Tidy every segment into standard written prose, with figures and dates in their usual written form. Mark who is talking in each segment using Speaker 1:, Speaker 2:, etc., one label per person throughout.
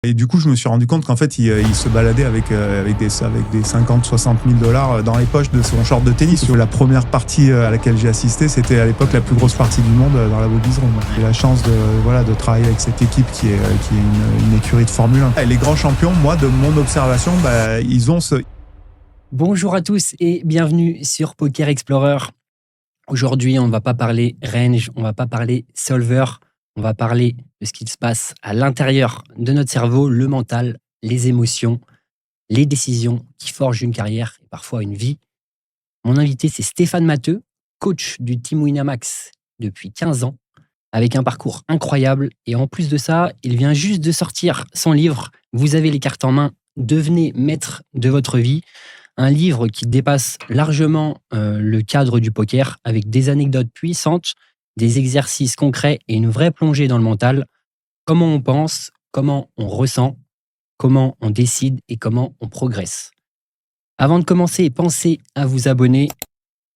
Speaker 1: Et du coup, je me suis rendu compte qu'en fait, il se baladait avec des 50-60 000 dollars dans les poches de son short de tennis. La première partie à laquelle j'ai assisté, c'était à l'époque la plus grosse partie du monde dans la Bobby's Room. J'ai la chance de travailler avec cette équipe qui est une écurie de Formule 1. Et les grands champions, moi, de mon observation, ils ont ce...
Speaker 2: Bonjour à tous et bienvenue sur Poker Explorer. Aujourd'hui, on ne va pas parler range, on ne va pas parler solver, on va parler de ce qui se passe à l'intérieur de notre cerveau, le mental, les émotions, les décisions qui forgent une carrière et parfois une vie. Mon invité, c'est Stéphane Matteux, coach du team Winamax depuis 15 ans, avec un parcours incroyable. Et en plus de ça, il vient juste de sortir son livre « Vous avez les cartes en main, devenez maître de votre vie ». Un livre qui dépasse largement le cadre du poker, avec des anecdotes puissantes, des exercices concrets et une vraie plongée dans le mental. Comment on pense, comment on ressent, comment on décide et comment on progresse. Avant de commencer, pensez à vous abonner.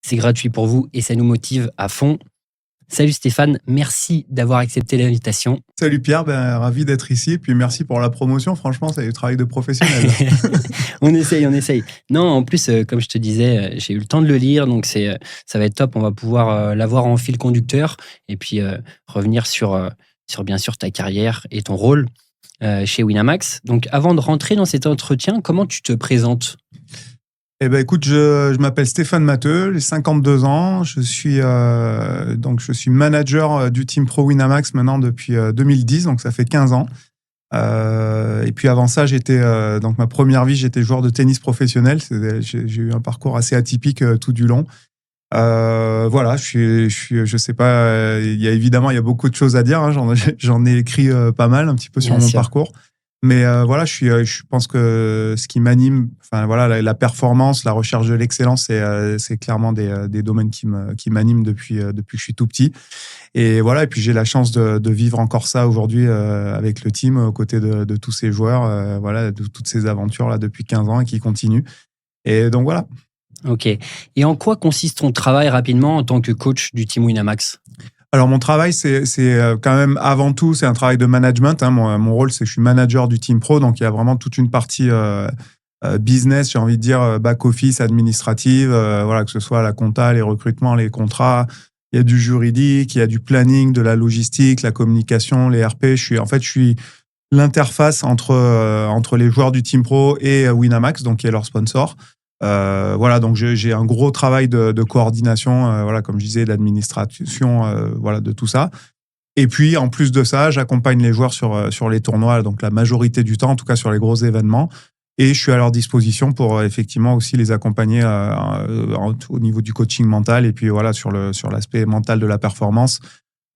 Speaker 2: C'est gratuit pour vous et ça nous motive à fond. Salut Stéphane, merci d'avoir accepté l'invitation.
Speaker 1: Salut Pierre, ravi d'être ici. Et puis merci pour la promotion. Franchement, c'est du travail de professionnel.
Speaker 2: On essaye. Non, en plus, comme je te disais, j'ai eu le temps de le lire, donc ça va être top. On va pouvoir l'avoir en fil conducteur et puis revenir sur bien sûr ta carrière et ton rôle chez Winamax. Donc avant de rentrer dans cet entretien, comment tu te présentes ?
Speaker 1: Écoute, je m'appelle Stéphane Matteux, j'ai 52 ans, je suis manager du team Pro Winamax maintenant depuis 2010, donc ça fait 15 ans. Et puis avant ça, donc ma première vie, j'étais joueur de tennis professionnel. J'ai eu un parcours assez atypique tout du long. Voilà, je sais pas, il y a beaucoup de choses à dire, hein, j'en ai écrit pas mal un petit peu sur mon parcours. Mais voilà, je pense que ce qui m'anime, la performance, la recherche de l'excellence, c'est clairement des domaines qui m'animent depuis que je suis tout petit. Et voilà, et puis j'ai la chance de vivre encore ça aujourd'hui avec le team, aux côtés de tous ces joueurs, de toutes ces aventures là depuis 15 ans et qui continuent. Et donc voilà.
Speaker 2: Ok. Et en quoi consiste ton travail rapidement en tant que coach du team Winamax ?
Speaker 1: Alors, mon travail, c'est quand même, avant tout, c'est un travail de management. Hein. Mon rôle, c'est que je suis manager du team pro. Donc, il y a vraiment toute une partie business, j'ai envie de dire, back-office, administrative, que ce soit la compta, les recrutements, les contrats. Il y a du juridique, il y a du planning, de la logistique, la communication, les RP. Je suis l'interface entre les joueurs du team pro et Winamax, donc qui est leur sponsor. Donc j'ai un gros travail de coordination, comme je disais, d'administration, de tout ça. Et puis, en plus de ça, j'accompagne les joueurs sur les tournois, donc la majorité du temps, en tout cas sur les gros événements. Et je suis à leur disposition pour effectivement aussi les accompagner au niveau du coaching mental et puis sur l'aspect mental de la performance,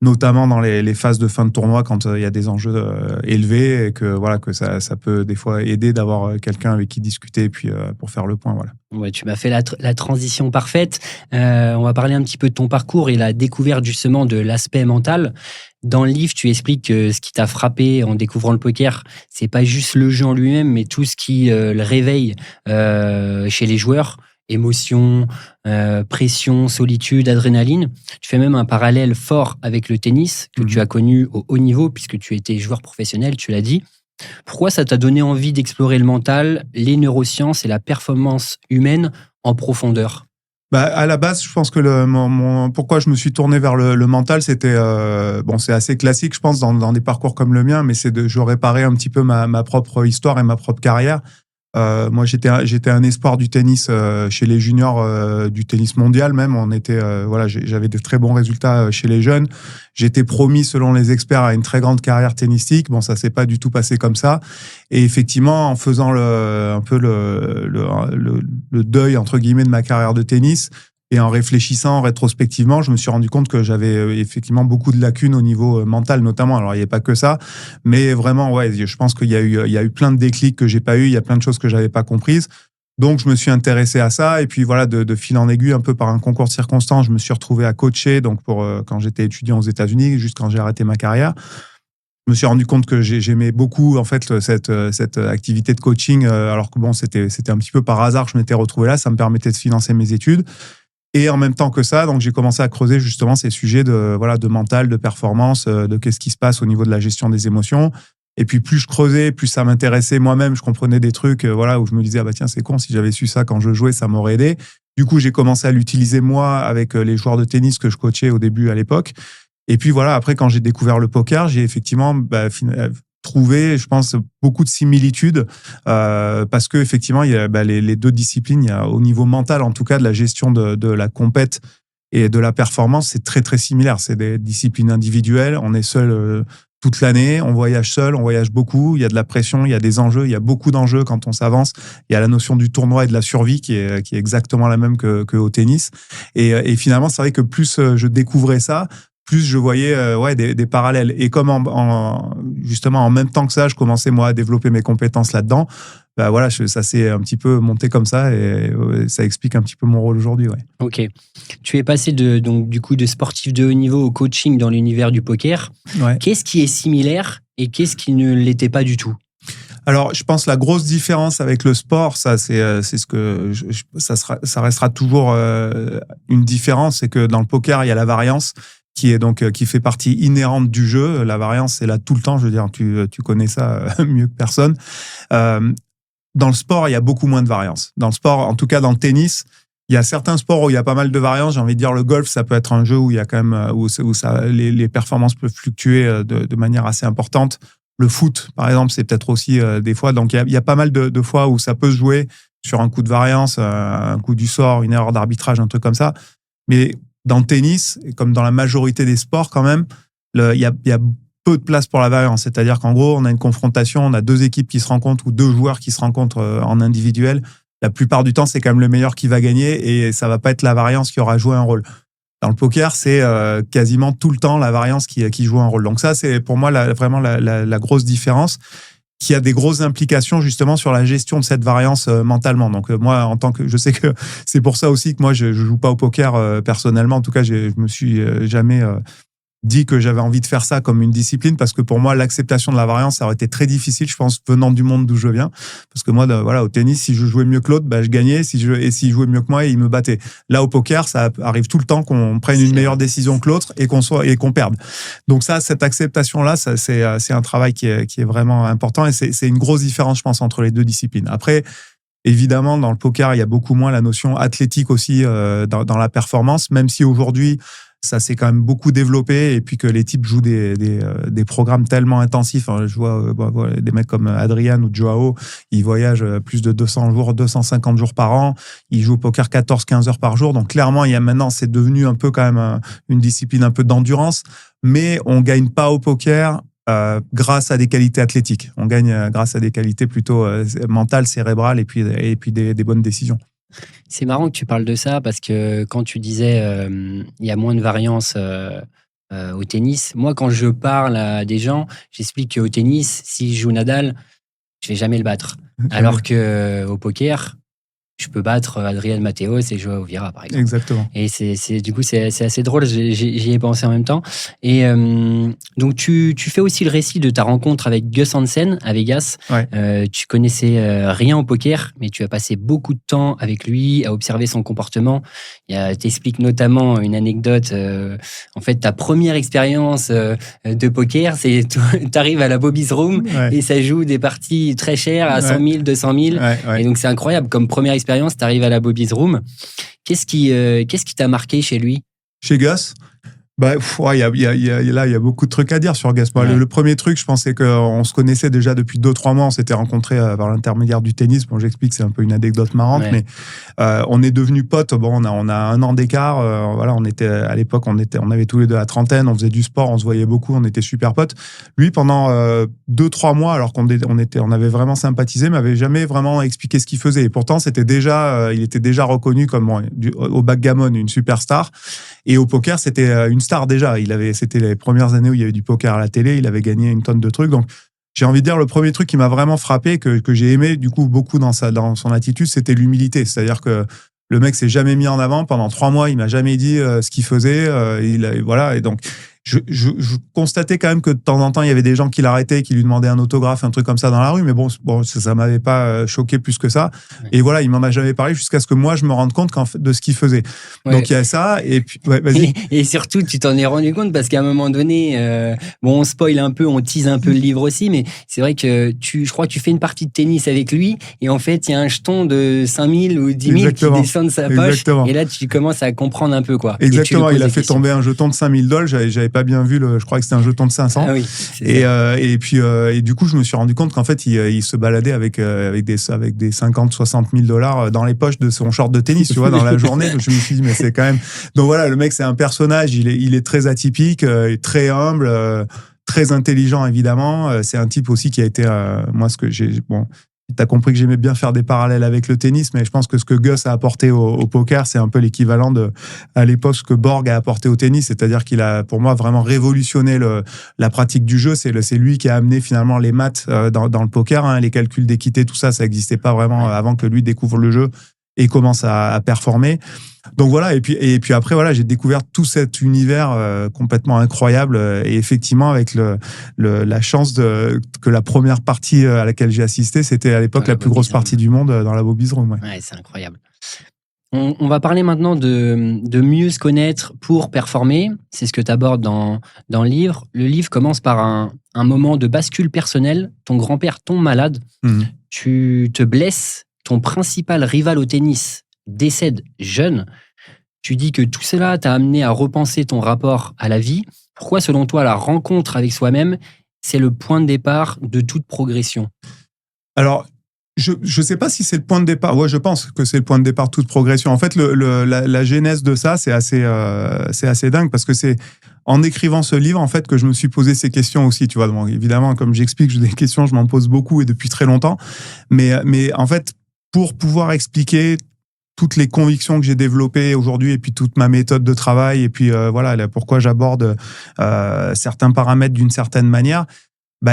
Speaker 1: notamment dans les phases de fin de tournoi quand il y a des enjeux élevés et que ça peut des fois aider d'avoir quelqu'un avec qui discuter et puis pour faire le point. Voilà.
Speaker 2: Ouais, tu m'as fait la transition parfaite. On va parler un petit peu de ton parcours et la découverte justement de l'aspect mental. Dans le livre, tu expliques que ce qui t'a frappé en découvrant le poker, c'est pas juste le jeu en lui-même, mais tout ce qui le réveille chez les joueurs. Émotion, pression, solitude, adrénaline. Tu fais même un parallèle fort avec le tennis que tu as connu au haut niveau puisque tu étais joueur professionnel, tu l'as dit. Pourquoi ça t'a donné envie d'explorer le mental, les neurosciences et la performance humaine en profondeur ?
Speaker 1: À la base, je pense que pourquoi je me suis tourné vers le mental, c'était c'est assez classique, je pense, dans des parcours comme le mien, mais je réparais un petit peu ma propre histoire et ma propre carrière. Moi, j'étais un espoir du tennis chez les juniors, du tennis mondial même. J'avais de très bons résultats chez les jeunes. J'étais promis, selon les experts, à une très grande carrière tennistique. Bon, ça s'est pas du tout passé comme ça. Et effectivement, en faisant un peu le deuil entre guillemets de ma carrière de tennis et en réfléchissant rétrospectivement, je me suis rendu compte que j'avais effectivement beaucoup de lacunes au niveau mental, notamment. Alors, il n'y a pas que ça, mais vraiment, je pense qu'il y a eu plein de déclics que j'ai pas eu. Il y a plein de choses que j'avais pas comprises. Donc, je me suis intéressé à ça. Et puis, de fil en aiguille, un peu par un concours de circonstances, je me suis retrouvé à coacher. Donc, quand j'étais étudiant aux États-Unis, juste quand j'ai arrêté ma carrière, je me suis rendu compte que j'aimais beaucoup, en fait, cette activité de coaching. Alors que c'était un petit peu par hasard que je m'étais retrouvé là. Ça me permettait de financer mes études. Et en même temps que ça, donc j'ai commencé à creuser justement ces sujets de mental, de performance, de qu'est-ce qui se passe au niveau de la gestion des émotions. Et puis plus je creusais, plus ça m'intéressait moi-même. Je comprenais des trucs, voilà, où je me disais, ah bah tiens, c'est con, si j'avais su ça quand je jouais, ça m'aurait aidé. Du coup, j'ai commencé à l'utiliser moi avec les joueurs de tennis que je coachais au début à l'époque. Et puis voilà, après, quand j'ai découvert le poker, j'ai effectivement trouvé, je pense, beaucoup de similitudes parce que effectivement, il y a les deux disciplines. Il y a au niveau mental, en tout cas, de la gestion de la compète et de la performance, c'est très très similaire. C'est des disciplines individuelles. On est seul toute l'année, on voyage seul, on voyage beaucoup. Il y a de la pression, il y a des enjeux, il y a beaucoup d'enjeux quand on s'avance. Il y a la notion du tournoi et de la survie qui est exactement la même que au tennis. Et finalement, c'est vrai que plus je découvrais ça, plus je voyais des parallèles. Et comme justement en même temps que ça, je commençais moi à développer mes compétences là-dedans. Bah voilà, ça s'est un petit peu monté comme ça et ça explique un petit peu mon rôle aujourd'hui. Ouais.
Speaker 2: Ok. Tu es passé donc du coup de sportif de haut niveau au coaching dans l'univers du poker.
Speaker 1: Ouais.
Speaker 2: Qu'est-ce qui est similaire et qu'est-ce qui ne l'était pas du tout?
Speaker 1: Alors, je pense la grosse différence avec le sport, ça c'est ce que ça restera toujours une différence, c'est que dans le poker, il y a la variance qui fait partie inhérente du jeu. La variance, c'est là tout le temps. Je veux dire, tu connais ça mieux que personne. Dans le sport, il y a beaucoup moins de variance. Dans le sport, en tout cas dans le tennis, il y a certains sports où il y a pas mal de variance. J'ai envie de dire le golf, ça peut être un jeu où il y a quand même où les performances peuvent fluctuer de manière assez importante. Le foot, par exemple, c'est peut-être aussi des fois. Donc il y a pas mal de fois où ça peut se jouer sur un coup de variance, un coup du sort, une erreur d'arbitrage, un truc comme ça. Mais dans le tennis, comme dans la majorité des sports quand même, il y a peu de place pour la variance. C'est-à-dire qu'en gros, on a une confrontation, on a deux équipes qui se rencontrent ou deux joueurs qui se rencontrent en individuel. La plupart du temps, c'est quand même le meilleur qui va gagner et ça va pas être la variance qui aura joué un rôle. Dans le poker, c'est quasiment tout le temps la variance qui joue un rôle. Donc ça, c'est pour moi vraiment la grosse différence, qui a des grosses implications justement sur la gestion de cette variance mentalement. Donc moi, je sais que c'est pour ça aussi que moi, je joue pas au poker personnellement. En tout cas, je me suis jamais dit que j'avais envie de faire ça comme une discipline, parce que pour moi, l'acceptation de la variance, ça aurait été très difficile, je pense, venant du monde d'où je viens. Parce que moi, voilà, au tennis, si je jouais mieux que l'autre, bah, je gagnais. Et s'il jouait mieux que moi, il me battait. Là, au poker, ça arrive tout le temps qu'on prenne une meilleure décision que l'autre et qu'on perde. Donc ça, cette acceptation-là, c'est un travail qui est vraiment important, et c'est une grosse différence, je pense, entre les deux disciplines. Après, évidemment, dans le poker, il y a beaucoup moins la notion athlétique aussi dans la performance, même si aujourd'hui, ça s'est quand même beaucoup développé, et puis que les types jouent des programmes tellement intensifs. Je vois des mecs comme Adrian ou Joao, ils voyagent plus de 200 jours, 250 jours par an. Ils jouent au poker 14-15 heures par jour. Donc clairement, maintenant, c'est devenu un peu quand même une discipline un peu d'endurance, mais on gagne pas au poker grâce à des qualités athlétiques. On gagne grâce à des qualités plutôt mentales, cérébrales, et puis des bonnes décisions.
Speaker 2: C'est marrant que tu parles de ça, parce que quand tu disais il y a moins de variance au tennis, moi quand je parle à des gens, j'explique qu'au tennis, si je joue Nadal, je vais jamais le battre. Alors qu'au poker, je peux battre Adrian Mateos et Joao Vieira, par exemple.
Speaker 1: Exactement.
Speaker 2: Et du coup, c'est assez drôle, j'y ai pensé en même temps. Et donc, tu fais aussi le récit de ta rencontre avec Gus Hansen à Vegas.
Speaker 1: Ouais.
Speaker 2: Tu connaissais rien au poker, mais tu as passé beaucoup de temps avec lui, à observer son comportement. Tu expliques notamment une anecdote. En fait, ta première expérience de poker, c'est tu arrives à la Bobby's Room,
Speaker 1: Ouais.
Speaker 2: et ça joue des parties très chères à 100 000, 200 000.
Speaker 1: Ouais.
Speaker 2: Et donc, c'est incroyable. Comme première expérience, tu arrives à la Bobby's Room. Qu'est-ce qui t'a marqué chez lui?
Speaker 1: Chez Gus, bah, il y a beaucoup de trucs à dire sur Gus. Moi, le premier truc, je pensais qu'on se connaissait déjà depuis 2-3 mois. On s'était rencontrés par l'intermédiaire du tennis. Bon, j'explique, c'est un peu une anecdote marrante, mais on est devenus potes. Bon, on a 1 an d'écart. Voilà, à l'époque, on avait tous les deux la trentaine. On faisait du sport, on se voyait beaucoup, on était super potes. Lui, pendant 2-3 mois, alors qu'on avait vraiment sympathisé, m'avait jamais vraiment expliqué ce qu'il faisait. Et pourtant, il était déjà reconnu comme au backgammon une superstar. Et au poker, c'était une star déjà. C'était les premières années où il y avait du poker à la télé. Il avait gagné une tonne de trucs. Donc, j'ai envie de dire, le premier truc qui m'a vraiment frappé, que j'ai aimé du coup beaucoup dans son attitude, c'était l'humilité. C'est-à-dire que le mec s'est jamais mis en avant pendant 3 mois. Il m'a jamais dit ce qu'il faisait. Voilà. Et donc, je constatais quand même que de temps en temps, il y avait des gens qui l'arrêtaient, qui lui demandaient un autographe, un truc comme ça dans la rue. Mais bon ça m'avait pas choqué plus que ça. Ouais. Et voilà, il m'en a jamais parlé jusqu'à ce que moi, je me rende compte de ce qu'il faisait. Ouais. Donc, il y a ça. Et puis, vas-y.
Speaker 2: Et surtout, tu t'en es rendu compte parce qu'à un moment donné, on spoil un peu, on tease un peu le livre aussi, mais c'est vrai que je crois que tu fais une partie de tennis avec lui et en fait, il y a un jeton de 5000 ou 10 000 qui descend de sa poche. Exactement. Et là, tu commences à comprendre un peu, quoi.
Speaker 1: Exactement. Il a fait tomber un jeton de 5000 $. J'avais pas bien vu je crois que c'était un jeton de 500.
Speaker 2: Ah oui,
Speaker 1: et puis du coup, je me suis rendu compte qu'en fait, il se baladait avec des 50, 60 000 $ dans les poches de son short de tennis, tu vois, dans la journée. Je me suis dit, mais c'est quand même. Donc voilà, le mec, c'est un personnage. Il est très atypique, très humble, très intelligent, évidemment. C'est un type aussi qui a été, moi, ce que j'ai. Bon, t'as compris que j'aimais bien faire des parallèles avec le tennis, mais je pense que ce que Gus a apporté au poker, c'est un peu l'équivalent à l'époque, ce que Borg a apporté au tennis. C'est-à-dire qu'il a, pour moi, vraiment révolutionné la pratique du jeu. C'est lui qui a amené finalement les maths dans le poker, hein, les calculs d'équité, tout ça, ça n'existait pas vraiment avant que lui découvre le jeu et commence à performer. Donc voilà, et puis après, voilà, j'ai découvert tout cet univers complètement incroyable. Et effectivement, avec la chance que la première partie à laquelle j'ai assisté, c'était à l'époque la plus grosse partie du monde dans la Bobby's Room.
Speaker 2: Ouais, c'est incroyable. On va parler maintenant de mieux se connaître pour performer. C'est ce que tu abordes dans le livre. Le livre commence par un moment de bascule personnelle. Ton grand-père tombe malade. Tu te blesses. Ton principal rival au tennis décède jeune. Tu dis que tout cela t'a amené à repenser ton rapport à la vie. Pourquoi, selon toi, la rencontre avec soi-même, c'est le point de départ de toute progression?
Speaker 1: Alors, je ne sais pas si c'est le point de départ. Ouais, je pense que c'est le point de départ de toute progression. En fait, la genèse de ça, c'est assez dingue parce que c'est en écrivant ce livre, en fait, que je me suis posé ces questions aussi. Tu vois, bon, évidemment, comme j'explique, j'ai des questions, je m'en pose beaucoup et depuis très longtemps. Mais en fait, pour pouvoir expliquer toutes les convictions que j'ai développées aujourd'hui et puis toute ma méthode de travail et puis voilà pourquoi j'aborde certains paramètres d'une certaine manière,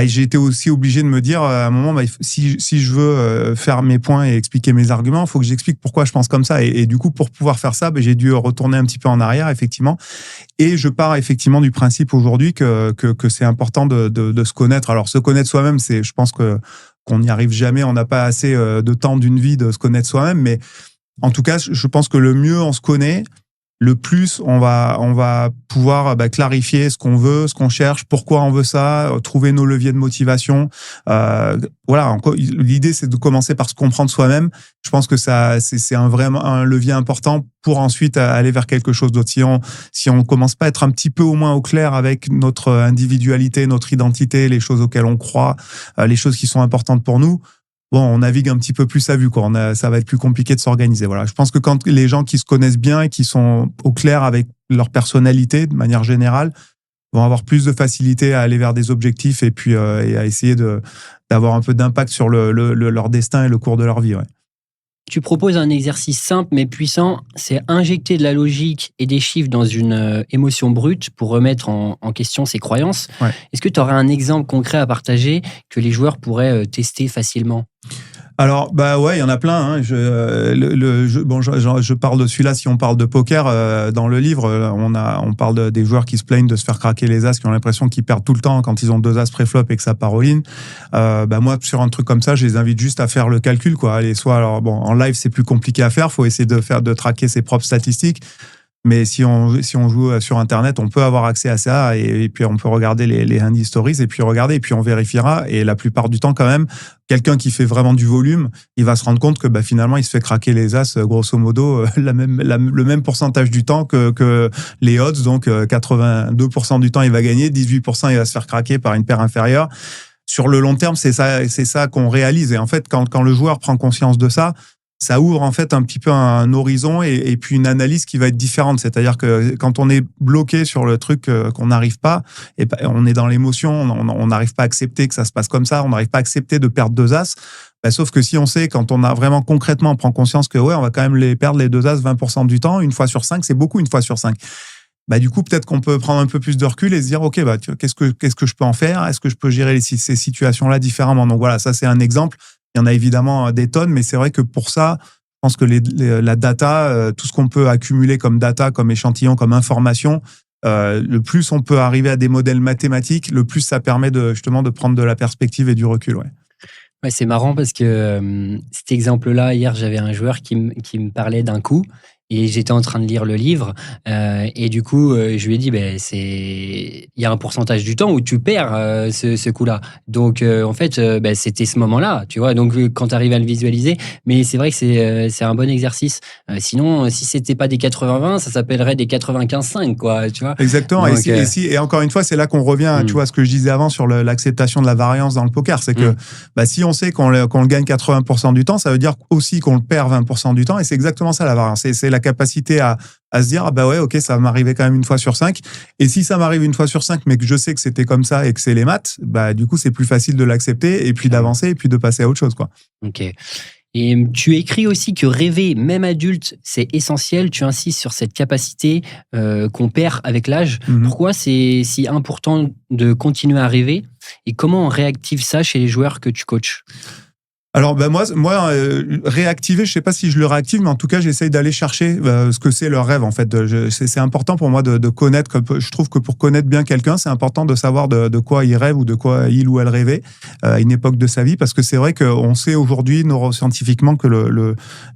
Speaker 1: j'ai été aussi obligé de me dire à un moment, si je veux faire mes points et expliquer mes arguments, il faut que j'explique pourquoi je pense comme ça. Et du coup, pour pouvoir faire ça, j'ai dû retourner un petit peu en arrière, effectivement. Et je pars effectivement du principe aujourd'hui que c'est important de se connaître. Alors, se connaître soi-même, je pense qu'on n'y arrive jamais. On n'a pas assez de temps d'une vie de se connaître soi-même. Mais en tout cas, je pense que le mieux on se connaît, le plus on va pouvoir clarifier ce qu'on veut, ce qu'on cherche, pourquoi on veut ça, trouver nos leviers de motivation. Voilà, l'idée c'est de commencer par se comprendre soi-même. Je pense que ça c'est un levier important pour ensuite aller vers quelque chose d'autre. Si on commence pas à être un petit peu au moins au clair avec notre individualité, notre identité, les choses auxquelles on croit, les choses qui sont importantes pour nous, bon, on navigue un petit peu plus à vue, quoi. Ça va être plus compliqué de s'organiser. Voilà. Je pense que quand les gens qui se connaissent bien et qui sont au clair avec leur personnalité, de manière générale, vont avoir plus de facilité à aller vers des objectifs et puis et à essayer d'avoir un peu d'impact sur leur destin et le cours de leur vie. Ouais.
Speaker 2: Tu proposes un exercice simple mais puissant, c'est injecter de la logique et des chiffres dans une émotion brute pour remettre en question ses croyances.
Speaker 1: Ouais.
Speaker 2: Est-ce que tu aurais un exemple concret à partager que les joueurs pourraient tester facilement ?
Speaker 1: Alors, ouais, il y en a plein. Hein. Je parle de celui-là. Si on parle de poker, dans le livre, on parle des joueurs qui se plaignent de se faire craquer les as, qui ont l'impression qu'ils perdent tout le temps quand ils ont 2 as pré-flop et que ça part all-in. Moi, sur un truc comme ça, je les invite juste à faire le calcul, quoi. Alors, en live, c'est plus compliqué à faire. Faut essayer de traquer ses propres statistiques. Mais si on joue sur Internet, on peut avoir accès à ça et puis on peut regarder les hand stories et puis on vérifiera. Et la plupart du temps, quand même, quelqu'un qui fait vraiment du volume, il va se rendre compte que finalement, il se fait craquer les as, grosso modo, le même pourcentage du temps que les odds. Donc, 82% du temps, il va gagner, 18%, il va se faire craquer par une paire inférieure. Sur le long terme, c'est ça qu'on réalise. Et en fait, quand le joueur prend conscience de ça, ça ouvre en fait un petit peu un horizon et puis une analyse qui va être différente. C'est-à-dire que quand on est bloqué sur le truc qu'on n'arrive pas, et on est dans l'émotion, on n'arrive pas à accepter que ça se passe comme ça, on n'arrive pas à accepter de perdre 2 as. Sauf que si on sait, quand on a vraiment concrètement, on prend conscience que on va quand même perdre les 2 as 20% du temps, une fois sur 5, c'est beaucoup une fois sur 5. Du coup, peut-être qu'on peut prendre un peu plus de recul et se dire, OK, qu'est-ce que je peux en faire? Est-ce que je peux gérer ces situations-là différemment? Donc voilà, ça c'est un exemple. Il y en a évidemment des tonnes, mais c'est vrai que pour ça, je pense que la data, tout ce qu'on peut accumuler comme data, comme échantillon, comme information, le plus on peut arriver à des modèles mathématiques, le plus ça permet justement de prendre de la perspective et du recul. Ouais.
Speaker 2: Ouais, c'est marrant parce que cet exemple-là, hier, j'avais un joueur qui me parlait d'un coup et j'étais en train de lire le livre et du coup, je lui ai dit, il y a un pourcentage du temps où tu perds ce coup-là. Donc, en fait, c'était ce moment-là, tu vois. Donc, quand tu arrives à le visualiser, mais c'est vrai que c'est un bon exercice. Sinon, si c'était pas des 80-20, ça s'appellerait des 95-5, quoi, tu vois.
Speaker 1: Exactement.
Speaker 2: Donc,
Speaker 1: et encore une fois, c'est là qu'on revient, tu vois, ce que je disais avant sur l'acceptation de la variance dans le poker. C'est que si on sait qu'on le gagne 80% du temps, ça veut dire aussi qu'on le perd 20% du temps. Et c'est exactement ça, la variance. C'est la capacité à se dire, ok, ça va m'arriver quand même une fois sur 5. Et si ça m'arrive une fois sur 5, mais que je sais que c'était comme ça et que c'est les maths, du coup, c'est plus facile de l'accepter et puis d'avancer et puis de passer à autre chose, quoi.
Speaker 2: Ok. Et tu écris aussi que rêver, même adulte, c'est essentiel. Tu insistes sur cette capacité qu'on perd avec l'âge. Pourquoi c'est si important de continuer à rêver et comment on réactive ça chez les joueurs que tu coaches?
Speaker 1: Alors moi réactiver, je sais pas si je le réactive, mais en tout cas j'essaye d'aller chercher ce que c'est leur rêve en fait. C'est important pour moi de connaître. Je trouve que pour connaître bien quelqu'un, c'est important de savoir de quoi il rêve ou de quoi il ou elle rêvait à une époque de sa vie, parce que c'est vrai qu'on sait aujourd'hui neuroscientifiquement que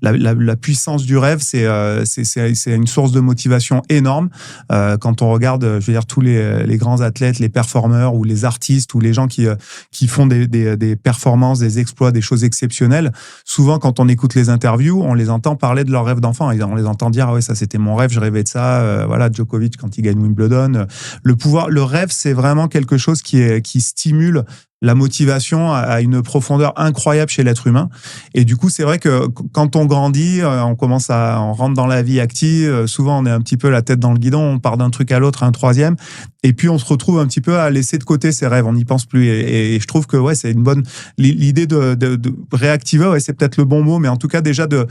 Speaker 1: la puissance du rêve c'est une source de motivation énorme. Quand on regarde, je veux dire, tous les grands athlètes, les performeurs ou les artistes ou les gens qui font des performances, des exploits, des choses exceptionnelles. Souvent, quand on écoute les interviews, on les entend parler de leur rêve d'enfant. On les entend dire, ah ouais, ça c'était mon rêve, je rêvais de ça. Voilà, Djokovic quand il gagne Wimbledon. Le rêve, c'est vraiment quelque chose qui stimule la motivation à une profondeur incroyable chez l'être humain. Et du coup, c'est vrai que quand on grandit, on rentre dans la vie active. Souvent, on est un petit peu la tête dans le guidon, on part d'un truc à l'autre, un troisième. Et puis, on se retrouve un petit peu à laisser de côté ses rêves. On n'y pense plus. Et je trouve que, ouais, c'est une bonne, l'idée de réactiver, ouais, c'est peut-être le bon mot, mais en tout cas, déjà de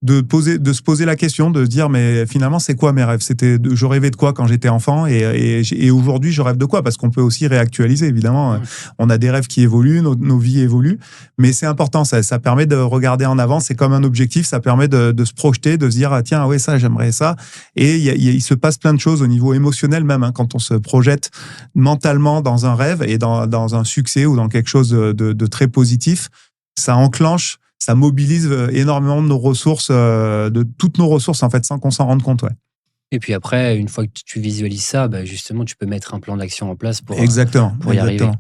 Speaker 1: se poser la question, de se dire, mais finalement, c'est quoi mes rêves? Je rêvais de quoi quand j'étais enfant et aujourd'hui, je rêve de quoi? Parce qu'on peut aussi réactualiser, évidemment. On a des rêves qui évoluent, nos vies évoluent, mais c'est important, ça permet de regarder en avant, c'est comme un objectif, ça permet de se projeter, de se dire, ah, tiens, ouais, ça, j'aimerais ça. Et il se passe plein de choses au niveau émotionnel même, quand on se projette mentalement dans un rêve et dans un succès ou dans quelque chose de très positif, ça enclenche, ça mobilise énormément de nos ressources, de toutes nos ressources, en fait, sans qu'on s'en rende compte. Ouais.
Speaker 2: Et puis après, une fois que tu visualises ça, justement, tu peux mettre un plan d'action en place pour y arriver.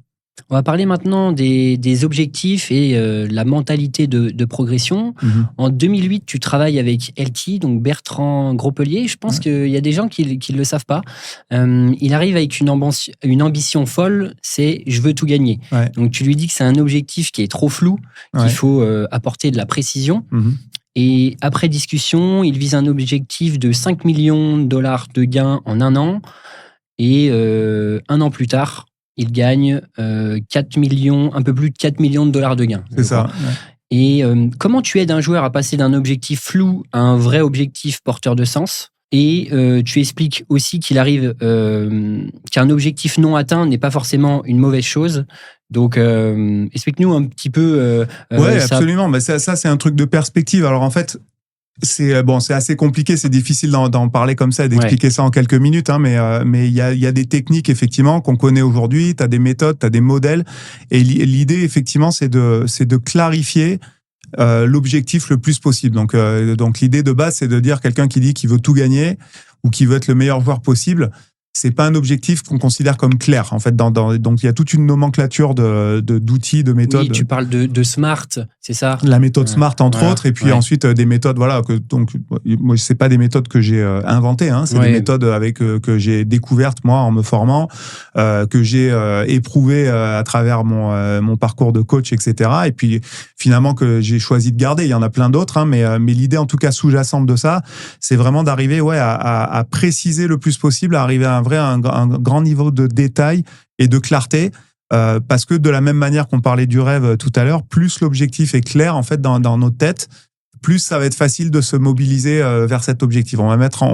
Speaker 2: On va parler maintenant des objectifs et la mentalité de progression. En 2008, tu travailles avec LT, donc Bertrand Gropelier. Je pense qu'il y a des gens qui ne le savent pas. Il arrive avec une ambition folle, c'est « je veux tout gagner ». Donc tu lui dis que c'est un objectif qui est trop flou, qu'il faut apporter de la précision. Et après discussion, il vise un objectif de 5 millions de dollars de gains en un an. Et un an plus tard, il gagne 4 millions, un peu plus de 4 millions de dollars de gains.
Speaker 1: C'est ça. Ouais.
Speaker 2: Et comment tu aides un joueur à passer d'un objectif flou à un vrai objectif porteur de sens? Et tu expliques aussi qu'il arrive qu'un objectif non atteint n'est pas forcément une mauvaise chose. Donc, explique-nous un petit peu.
Speaker 1: Oui, absolument. Mais ça, c'est un truc de perspective. Alors, en fait, c'est assez compliqué, c'est difficile d'en parler comme ça et d'expliquer ça en quelques minutes, mais il y a des techniques effectivement qu'on connaît aujourd'hui, tu as des méthodes, tu as des modèles, et l'idée effectivement c'est de clarifier l'objectif le plus possible. Donc l'idée de base c'est de dire quelqu'un qui dit qu'il veut tout gagner ou qui veut être le meilleur joueur possible, c'est pas un objectif qu'on considère comme clair. En fait, donc il y a toute une nomenclature d'outils, de méthodes.
Speaker 2: Oui, tu parles de SMART, c'est ça?
Speaker 1: La méthode SMART, entre autres, et puis ensuite des méthodes, voilà, moi, c'est pas des méthodes que j'ai inventées, c'est des méthodes que j'ai découvertes, moi, en me formant, que j'ai éprouvées à travers mon parcours de coach, etc. Et puis, finalement, que j'ai choisi de garder. Il y en a plein d'autres, mais l'idée, en tout cas, sous-jacente de ça, c'est vraiment d'arriver à préciser le plus possible, à arriver à un grand niveau de détail et de clarté, parce que de la même manière qu'on parlait du rêve tout à l'heure, plus l'objectif est clair en fait dans notre tête, plus ça va être facile de se mobiliser vers cet objectif. On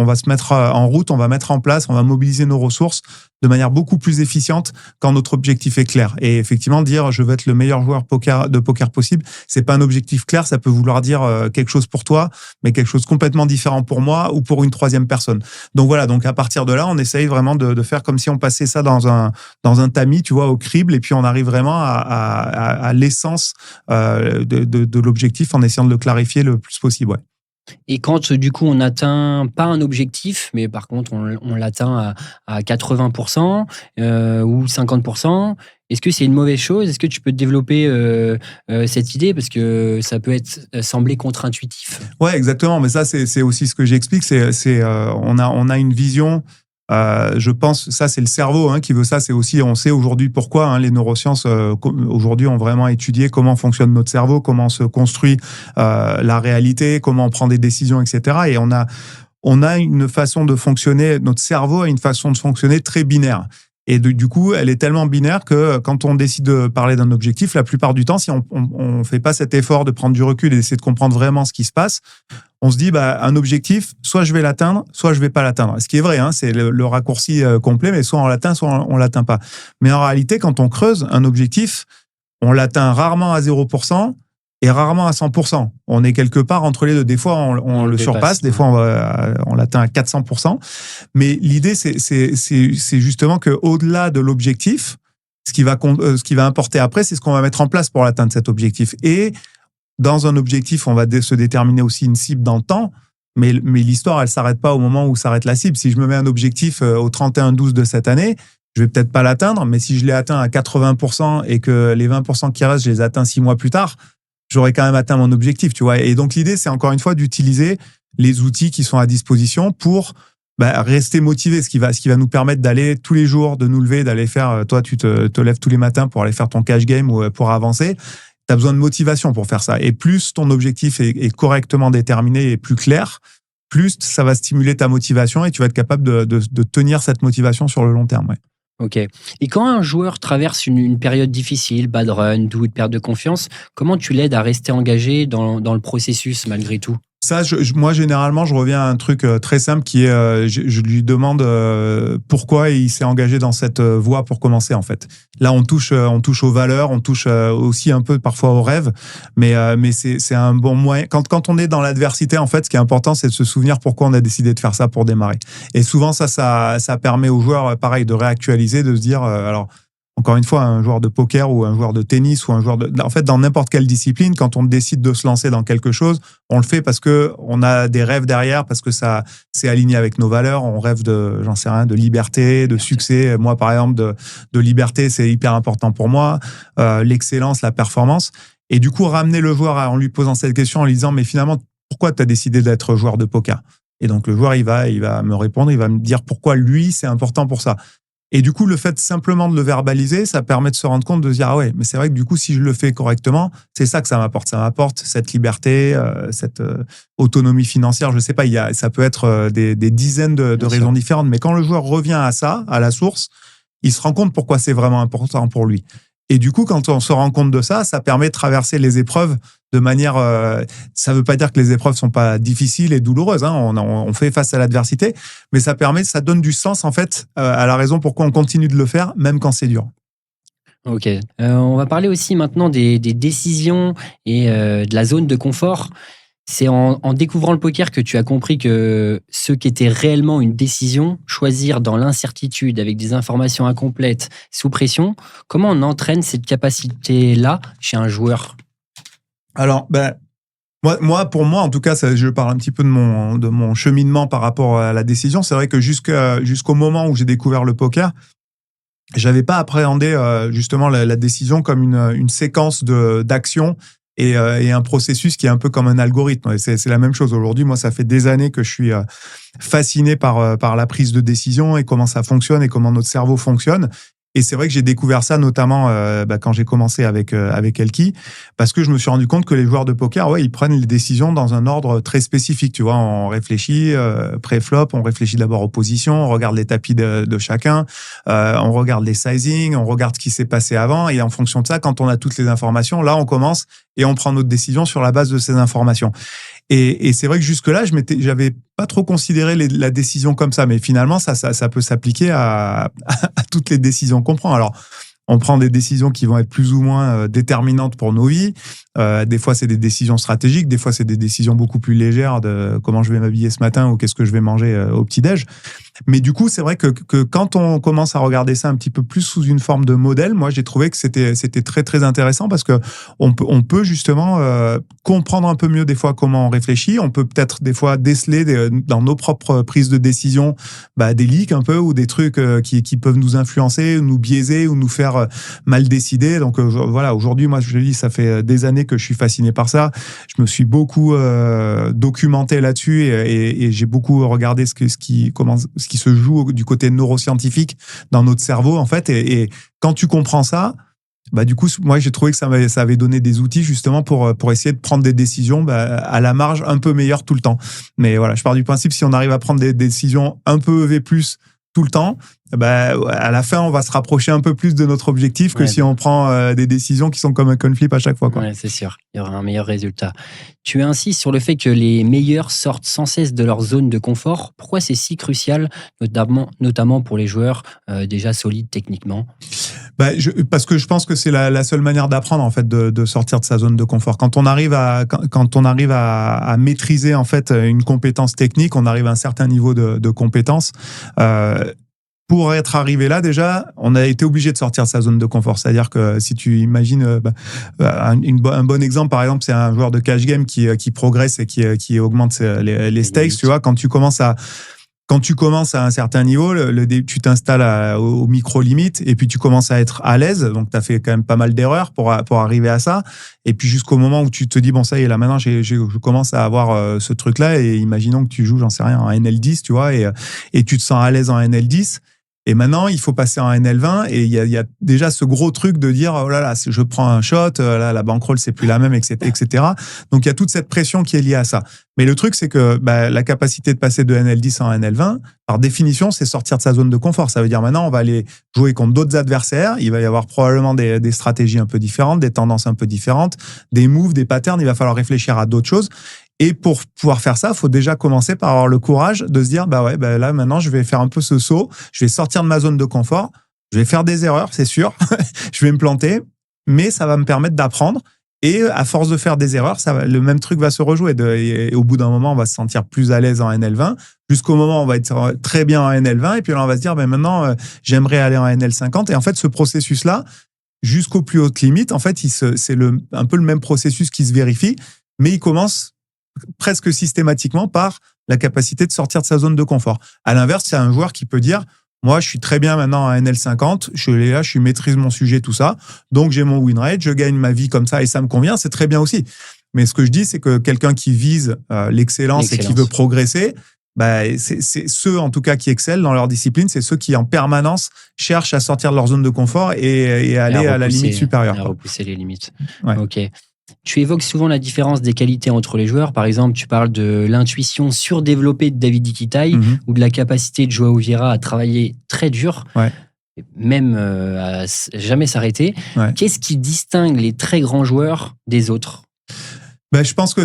Speaker 1: va se mettre en route, on va mettre en place, on va mobiliser nos ressources de manière beaucoup plus efficiente quand notre objectif est clair. Et effectivement, dire je veux être le meilleur joueur de poker possible, c'est pas un objectif clair, ça peut vouloir dire quelque chose pour toi, mais quelque chose complètement différent pour moi ou pour une troisième personne. Donc voilà, donc à partir de là, on essaye vraiment de faire comme si on passait ça dans un tamis, tu vois, au crible, et puis on arrive vraiment à l'essence de l'objectif en essayant de le clarifier le plus possible. Ouais.
Speaker 2: Et quand du coup on n'atteint pas un objectif, mais par contre on l'atteint à 80% ou 50%, est-ce que c'est une mauvaise chose? Est-ce que tu peux développer cette idée? Parce que ça peut sembler contre-intuitif.
Speaker 1: Ouais, exactement. Mais ça, c'est aussi ce que j'explique. On a une vision. Je pense, ça c'est le cerveau qui veut ça. C'est aussi, on sait aujourd'hui pourquoi les neurosciences aujourd'hui ont vraiment étudié comment fonctionne notre cerveau, comment se construit la réalité, comment on prend des décisions, etc. Et on a une façon de fonctionner. Notre cerveau a une façon de fonctionner très binaire. Et du coup, elle est tellement binaire que quand on décide de parler d'un objectif, la plupart du temps, si on fait pas cet effort de prendre du recul et d'essayer de comprendre vraiment ce qui se passe, on se dit, un objectif, soit je vais l'atteindre, soit je vais pas l'atteindre. Ce qui est vrai, c'est le raccourci complet, mais soit on l'atteint, soit on l'atteint pas. Mais en réalité, quand on creuse un objectif, on l'atteint rarement à 0% et rarement à 100%. On est quelque part entre les deux. Des fois, on le surpasse, des fois, on l'atteint à 400%. Mais l'idée, c'est justement qu'au-delà de l'objectif, ce qui va importer après, c'est ce qu'on va mettre en place pour l'atteindre cet objectif. Et dans un objectif, on va se déterminer aussi une cible dans le temps, mais l'histoire, elle s'arrête pas au moment où s'arrête la cible. Si je me mets un objectif au 31-12 de cette année, je vais peut-être pas l'atteindre, mais si je l'ai atteint à 80% et que les 20% qui restent, je les atteins 6 mois plus tard, j'aurais quand même atteint mon objectif, tu vois. Et donc, l'idée, c'est encore une fois d'utiliser les outils qui sont à disposition pour rester motivé, ce qui va nous permettre d'aller tous les jours, de nous lever, d'aller faire, toi, tu te lèves tous les matins pour aller faire ton cash game ou pour avancer. Tu as besoin de motivation pour faire ça. Et plus ton objectif est correctement déterminé et plus clair, plus ça va stimuler ta motivation et tu vas être capable de tenir cette motivation sur le long terme. Ouais.
Speaker 2: Ok. Et quand un joueur traverse une période difficile, bad run, doute, perte de confiance, comment tu l'aides à rester engagé dans le processus malgré tout?
Speaker 1: Ça, moi, généralement, je reviens à un truc très simple qui est, je lui demande pourquoi il s'est engagé dans cette voie pour commencer, en fait. Là, on touche aux valeurs, on touche aussi un peu parfois aux rêves, mais c'est un bon moyen. Quand on est dans l'adversité, en fait, ce qui est important, c'est de se souvenir pourquoi on a décidé de faire ça pour démarrer. Et souvent, ça permet aux joueurs, pareil, de réactualiser, de se dire, alors, encore une fois, un joueur de poker ou un joueur de tennis ou un joueur en fait, dans n'importe quelle discipline, quand on décide de se lancer dans quelque chose, on le fait parce que on a des rêves derrière, parce que ça c'est aligné avec nos valeurs. On rêve j'en sais rien, de liberté, de succès. Moi, par exemple, de liberté, c'est hyper important pour moi. L'excellence, la performance. Et du coup, ramener le joueur en lui posant cette question, en lui disant, mais finalement, pourquoi tu as décidé d'être joueur de poker? Et donc, le joueur, il va me répondre, il va me dire pourquoi lui, c'est important pour ça. Et du coup, le fait simplement de le verbaliser, ça permet de se rendre compte, de se dire, ah ouais, mais c'est vrai que du coup, si je le fais correctement, c'est ça que ça m'apporte. Ça m'apporte cette liberté, cette autonomie financière. Je sais pas, ça peut être des dizaines de raisons différentes. Mais quand le joueur revient à ça, à la source, il se rend compte pourquoi c'est vraiment important pour lui. Et du coup, quand on se rend compte de ça, ça permet de traverser les épreuves de manière... ça ne veut pas dire que les épreuves ne sont pas difficiles et douloureuses. On fait face à l'adversité, mais ça donne du sens, en fait, à la raison pourquoi on continue de le faire, même quand c'est dur.
Speaker 2: Ok. On va parler aussi maintenant des décisions et de la zone de confort. C'est en découvrant le poker que tu as compris que ce qui était réellement une décision, choisir dans l'incertitude avec des informations incomplètes, sous pression, comment on entraîne cette capacité-là chez un joueur?
Speaker 1: Alors, pour moi, en tout cas, je parle un petit peu de mon cheminement par rapport à la décision. C'est vrai que jusqu'au moment où j'ai découvert le poker, j'avais pas appréhendé justement la décision comme une séquence d'actions et un processus qui est un peu comme un algorithme. C'est la même chose aujourd'hui. Moi, ça fait des années que je suis fasciné par la prise de décision et comment ça fonctionne et comment notre cerveau fonctionne. Et c'est vrai que j'ai découvert ça notamment quand j'ai commencé avec Elki, parce que je me suis rendu compte que les joueurs de poker, ouais, ils prennent les décisions dans un ordre très spécifique. Tu vois, on réfléchit pré-flop, on réfléchit d'abord aux positions, on regarde les tapis de chacun, on regarde les sizing, on regarde ce qui s'est passé avant, et en fonction de ça, quand on a toutes les informations, là, on commence et on prend notre décision sur la base de ces informations. Et c'est vrai que jusque-là, j'avais pas trop considéré la décision comme ça, mais finalement, ça peut s'appliquer à toutes les décisions qu'on prend. Alors, on prend des décisions qui vont être plus ou moins déterminantes pour nos vies. Des fois, c'est des décisions stratégiques. Des fois, c'est des décisions beaucoup plus légères de comment je vais m'habiller ce matin ou qu'est-ce que je vais manger au petit-déj. Mais du coup, c'est vrai que quand on commence à regarder ça un petit peu plus sous une forme de modèle, moi, j'ai trouvé que c'était très, très intéressant parce que on peut justement comprendre un peu mieux des fois comment on réfléchit. On peut peut-être des fois déceler dans nos propres prises de décision des leaks un peu ou des trucs qui peuvent nous influencer, nous biaiser ou nous faire mal décider. Donc voilà, aujourd'hui, moi, je le dis, ça fait des années que je suis fasciné par ça. Je me suis beaucoup documenté là-dessus et j'ai beaucoup regardé ce qui se joue du côté neuroscientifique dans notre cerveau, en fait. Et quand tu comprends ça, du coup, moi, j'ai trouvé que ça avait donné des outils justement pour essayer de prendre des décisions à la marge un peu meilleures tout le temps. Mais voilà, je pars du principe, si on arrive à prendre des décisions un peu EV+, tout le temps, à la fin, on va se rapprocher un peu plus de notre objectif que si on prend des décisions qui sont comme un coin flip à chaque fois, quoi.
Speaker 2: Ouais, c'est sûr, il y aura un meilleur résultat. Tu insistes sur le fait que les meilleurs sortent sans cesse de leur zone de confort. Pourquoi c'est si crucial, notamment pour les joueurs déjà solides techniquement?
Speaker 1: Parce que je pense que c'est la seule manière d'apprendre, en fait, de sortir de sa zone de confort. Quand on arrive à maîtriser, en fait, une compétence technique, on arrive à un certain niveau de compétence. Pour être arrivé là, déjà, on a été obligé de sortir de sa zone de confort. C'est-à-dire que si tu imagines un bon exemple, par exemple, c'est un joueur de cash game qui progresse et qui augmente les stakes. Tu vois, quand tu commences à un certain niveau, tu t'installes au micro-limite et puis tu commences à être à l'aise. Donc, tu as fait quand même pas mal d'erreurs pour arriver à ça. Et puis, jusqu'au moment où tu te dis, bon, ça y est, là, maintenant, je commence à avoir ce truc-là. Et imaginons que tu joues, j'en sais rien, en NL10, tu vois, et tu te sens à l'aise en NL10. Et maintenant, il faut passer en NL20 et il y a déjà ce gros truc de dire, oh là là, je prends un shot, là, la bankroll, c'est plus la même, etc. Donc, il y a toute cette pression qui est liée à ça. Mais le truc, c'est que la capacité de passer de NL10 en NL20, par définition, c'est sortir de sa zone de confort. Ça veut dire maintenant, on va aller jouer contre d'autres adversaires. Il va y avoir probablement des stratégies un peu différentes, des tendances un peu différentes, des moves, des patterns. Il va falloir réfléchir à d'autres choses. Et pour pouvoir faire ça, il faut déjà commencer par avoir le courage de se dire, là, maintenant, je vais faire un peu ce saut. Je vais sortir de ma zone de confort. Je vais faire des erreurs, c'est sûr. Je vais me planter, mais ça va me permettre d'apprendre. Et à force de faire des erreurs, le même truc va se rejouer. Et au bout d'un moment, on va se sentir plus à l'aise en NL20. Jusqu'au moment où on va être très bien en NL20. Et puis là, on va se dire, maintenant, j'aimerais aller en NL50. Et en fait, ce processus-là, jusqu'aux plus hautes limites, en fait, c'est un peu le même processus qui se vérifie, mais il commence presque systématiquement par la capacité de sortir de sa zone de confort. À l'inverse, c'est un joueur qui peut dire, moi, je suis très bien maintenant à NL50, je maîtrise mon sujet, tout ça, donc j'ai mon win rate, je gagne ma vie comme ça et ça me convient, c'est très bien aussi. Mais ce que je dis, c'est que quelqu'un qui vise l'excellence et qui veut progresser, c'est ceux, en tout cas, qui excellent dans leur discipline, c'est ceux qui, en permanence, cherchent à sortir de leur zone de confort et aller à la limite supérieure.
Speaker 2: À repousser les limites.
Speaker 1: Ouais.
Speaker 2: Ok. Tu évoques souvent la différence des qualités entre les joueurs. Par exemple, tu parles de l'intuition surdéveloppée de David Iquitaï ou de la capacité de Joao Vieira à travailler très dur, même à jamais s'arrêter.
Speaker 1: Ouais.
Speaker 2: Qu'est-ce qui distingue les très grands joueurs des autres ?
Speaker 1: Je pense que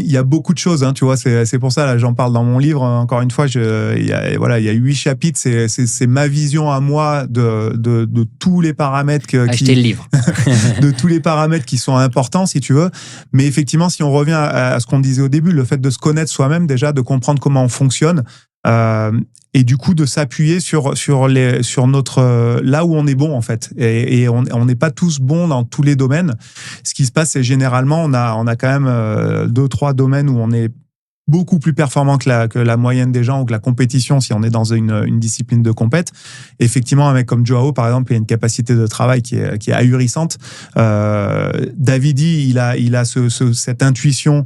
Speaker 1: il y a beaucoup de choses, hein, tu vois, c'est pour ça, là, j'en parle dans mon livre, encore une fois, il y a 8 chapitres, c'est ma vision à moi de tous les paramètres
Speaker 2: Achetez le livre.
Speaker 1: de tous les paramètres qui sont importants, si tu veux. Mais effectivement, si on revient à ce qu'on disait au début, le fait de se connaître soi-même, déjà, de comprendre comment on fonctionne, et du coup de s'appuyer sur notre là où on est bon, en fait, et on n'est pas tous bons dans tous les domaines. Ce qui se passe, c'est généralement on a quand même 2-3 domaines où on est beaucoup plus performant que la moyenne des gens ou que la compétition si on est dans une discipline de compète. Effectivement, un mec comme Joao, par exemple, il a une capacité de travail qui est ahurissante. Davidi, il a cette intuition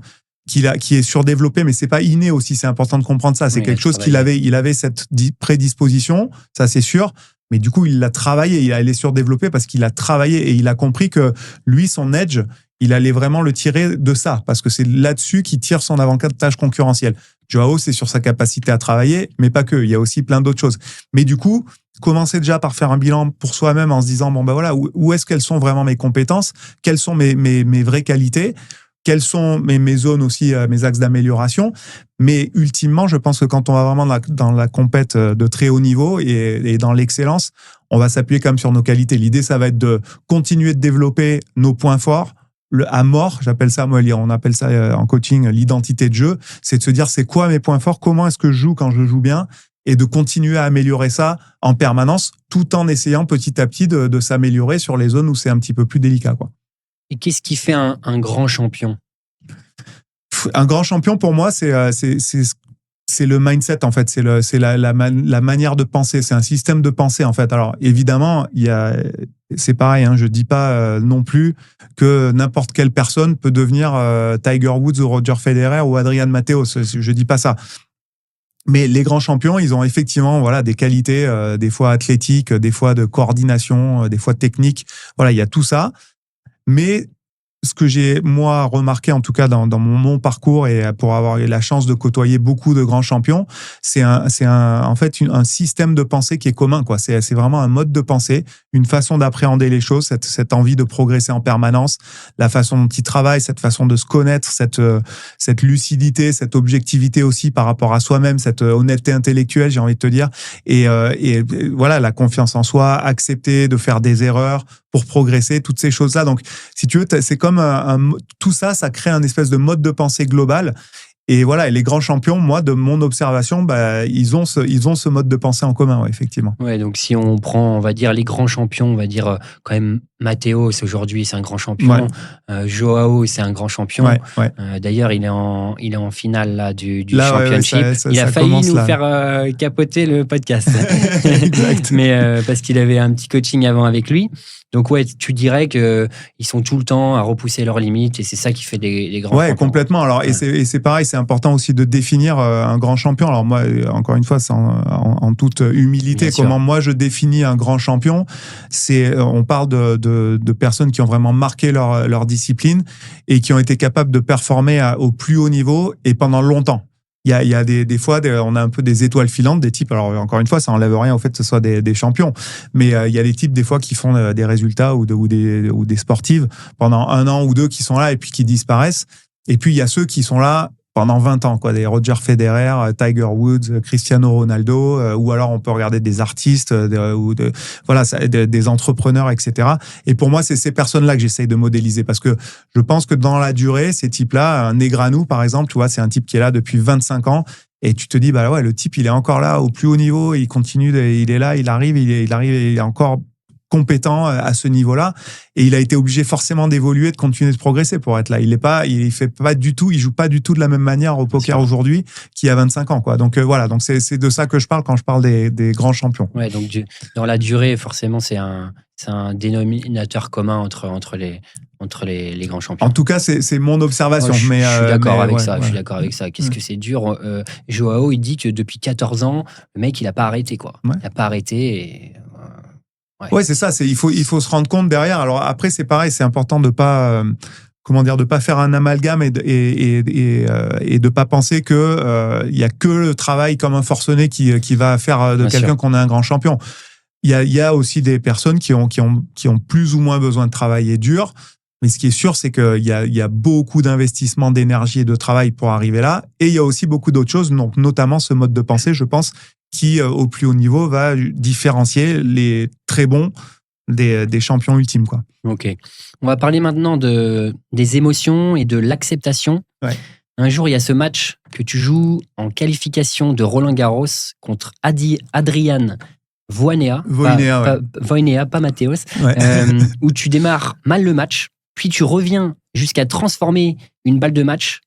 Speaker 1: qui est surdéveloppée, mais c'est pas inné aussi, c'est important de comprendre ça. C'est quelque chose il avait cette prédisposition, ça c'est sûr, mais du coup il l'a travaillé, il est surdéveloppé parce qu'il a travaillé et il a compris que lui, son edge, il allait vraiment le tirer de ça, parce que c'est là-dessus qu'il tire son avantage concurrentiel. Joao, c'est sur sa capacité à travailler, mais pas que, il y a aussi plein d'autres choses. Mais du coup, commencer déjà par faire un bilan pour soi-même en se disant, bon voilà, où est-ce qu'elles sont vraiment mes compétences, quelles sont mes vraies qualités. quelles sont mes zones aussi, mes axes d'amélioration. Mais ultimement, je pense que quand on va vraiment dans la compète de très haut niveau et dans l'excellence, on va s'appuyer quand même sur nos qualités. L'idée, ça va être de continuer de développer nos points forts, à mort, j'appelle ça, moi, on appelle ça en coaching l'identité de jeu. C'est de se dire, c'est quoi mes points forts, comment est-ce que je joue quand je joue bien, et de continuer à améliorer ça en permanence, tout en essayant petit à petit de s'améliorer sur les zones où c'est un petit peu plus délicat, quoi.
Speaker 2: Et qu'est-ce qui fait un grand champion?
Speaker 1: Un grand champion, pour moi, c'est le mindset, en fait. C'est la manière de penser. C'est un système de pensée, en fait. Alors, évidemment, c'est pareil, hein, je ne dis pas non plus que n'importe quelle personne peut devenir Tiger Woods ou Roger Federer ou Adrian Mateos. Je ne dis pas ça. Mais les grands champions, ils ont effectivement des qualités, des fois athlétiques, des fois de coordination, des fois technique. Voilà, il y a tout ça. Mais ce que j'ai, moi, remarqué, en tout cas dans mon parcours, et pour avoir eu la chance de côtoyer beaucoup de grands champions, c'est en fait un système de pensée qui est commun, quoi. C'est vraiment un mode de pensée, une façon d'appréhender les choses, cette envie de progresser en permanence, la façon dont ils travaillent, cette façon de se connaître, cette lucidité, cette objectivité aussi par rapport à soi-même, cette honnêteté intellectuelle, j'ai envie de te dire. Et voilà, la confiance en soi, accepter de faire des erreurs pour progresser, toutes ces choses-là. Donc, si tu veux, c'est comme tout ça, ça crée un espèce de mode de pensée global. Et voilà, et les grands champions, moi, de mon observation, ils ont ce mode de pensée en commun, ouais, effectivement.
Speaker 2: Ouais, donc si on prend, on va dire, les grands champions, on va dire quand même Mateos, aujourd'hui, c'est un grand champion. Ouais. Joao, c'est un grand champion.
Speaker 1: Ouais, ouais.
Speaker 2: D'ailleurs, il est en finale là, du championship. Ouais, il a failli nous faire capoter le podcast. Exact. Mais parce qu'il avait un petit coaching avant avec lui. Donc ouais, tu dirais qu'ils sont tout le temps à repousser leurs limites et c'est ça qui fait des grands champions.
Speaker 1: Ouais, complètement. Alors, ouais. Et c'est pareil, c'est important aussi de définir un grand champion. Alors moi, encore une fois, c'est en toute humilité, bien comment sûr. Moi je définis un grand champion. On parle de personnes qui ont vraiment marqué leur discipline et qui ont été capables de performer au plus haut niveau et pendant longtemps. Il y a des fois, on a un peu des étoiles filantes, des types. Alors, encore une fois, ça n'enlève rien au fait que ce soit des champions. Mais il y a des types, des fois, qui font des résultats ou des sportives pendant 1 an ou 2 qui sont là et puis qui disparaissent. Et puis, il y a ceux qui sont là pendant 20 ans, quoi. Des Roger Federer, Tiger Woods, Cristiano Ronaldo, ou alors on peut regarder des artistes, des entrepreneurs, etc. Et pour moi, c'est ces personnes-là que j'essaye de modéliser parce que je pense que dans la durée, ces types-là, un Negreanu, par exemple, tu vois, c'est un type qui est là depuis 25 ans. Et tu te dis, le type, il est encore là au plus haut niveau, il continue, il est là, il arrive, il est encore compétent à ce niveau-là, et il a été obligé forcément d'évoluer, de continuer de progresser pour être là. Il joue pas du tout de la même manière au poker aujourd'hui qu'il y a 25 ans, quoi. Donc voilà, donc c'est de ça que je parle quand je parle des grands champions.
Speaker 2: Ouais, donc dans la durée, forcément, c'est un dénominateur commun entre les grands champions.
Speaker 1: En tout cas, c'est mon observation.
Speaker 2: Je suis d'accord avec ça. Je suis d'accord avec ça. Qu'est-ce que c'est dur. Joao, il dit que depuis 14 ans, le mec, il n'a pas arrêté, quoi. Ouais. Il n'a pas arrêté et...
Speaker 1: Ouais, c'est ça. Il faut se rendre compte derrière. Alors après, c'est pareil. C'est important de pas, de pas faire un amalgame et de pas penser que il y a que le travail comme un forcené qui va faire de quelqu'un qu'on est un grand champion. Il y a aussi des personnes qui ont plus ou moins besoin de travailler dur. Mais ce qui est sûr, c'est qu'il y a beaucoup d'investissement d'énergie et de travail pour arriver là. Et il y a aussi beaucoup d'autres choses, donc notamment ce mode de pensée, je pense, qui, au plus haut niveau, va différencier les très bons des champions ultimes, quoi.
Speaker 2: Ok. On va parler maintenant des émotions et de l'acceptation.
Speaker 1: Ouais.
Speaker 2: Un jour, il y a ce match que tu joues en qualification de Roland-Garros contre Adrian Voinea, pas Mateos, ouais. Où tu démarres mal le match, puis tu reviens jusqu'à transformer une balle de match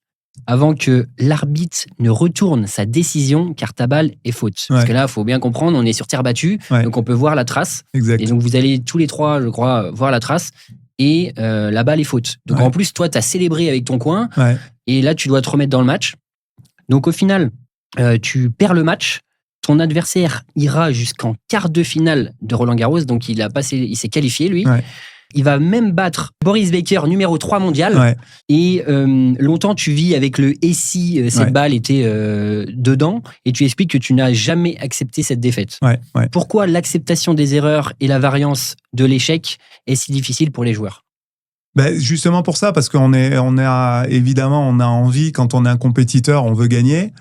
Speaker 2: avant que l'arbitre ne retourne sa décision car ta balle est faute. Ouais. Parce que là, il faut bien comprendre, on est sur terre battue, ouais. Donc on peut voir la trace.
Speaker 1: Exact.
Speaker 2: Et donc vous allez tous les trois, je crois, voir la trace et la balle est faute. Donc en plus, toi, tu as célébré avec ton coin et là, tu dois te remettre dans le match. Donc au final, tu perds le match. Ton adversaire ira jusqu'en quart de finale de Roland-Garros, donc il s'est qualifié, lui. Ouais. Il va même battre Boris Becker, numéro 3 mondial. Ouais. Et longtemps, tu vis avec le « et si cette balle était dedans ?» et tu expliques que tu n'as jamais accepté cette défaite.
Speaker 1: Ouais.
Speaker 2: Pourquoi l'acceptation des erreurs et la variance de l'échec est si difficile pour les joueurs ?
Speaker 1: Justement pour ça, parce évidemment, on a envie, quand on est un compétiteur, on veut gagner.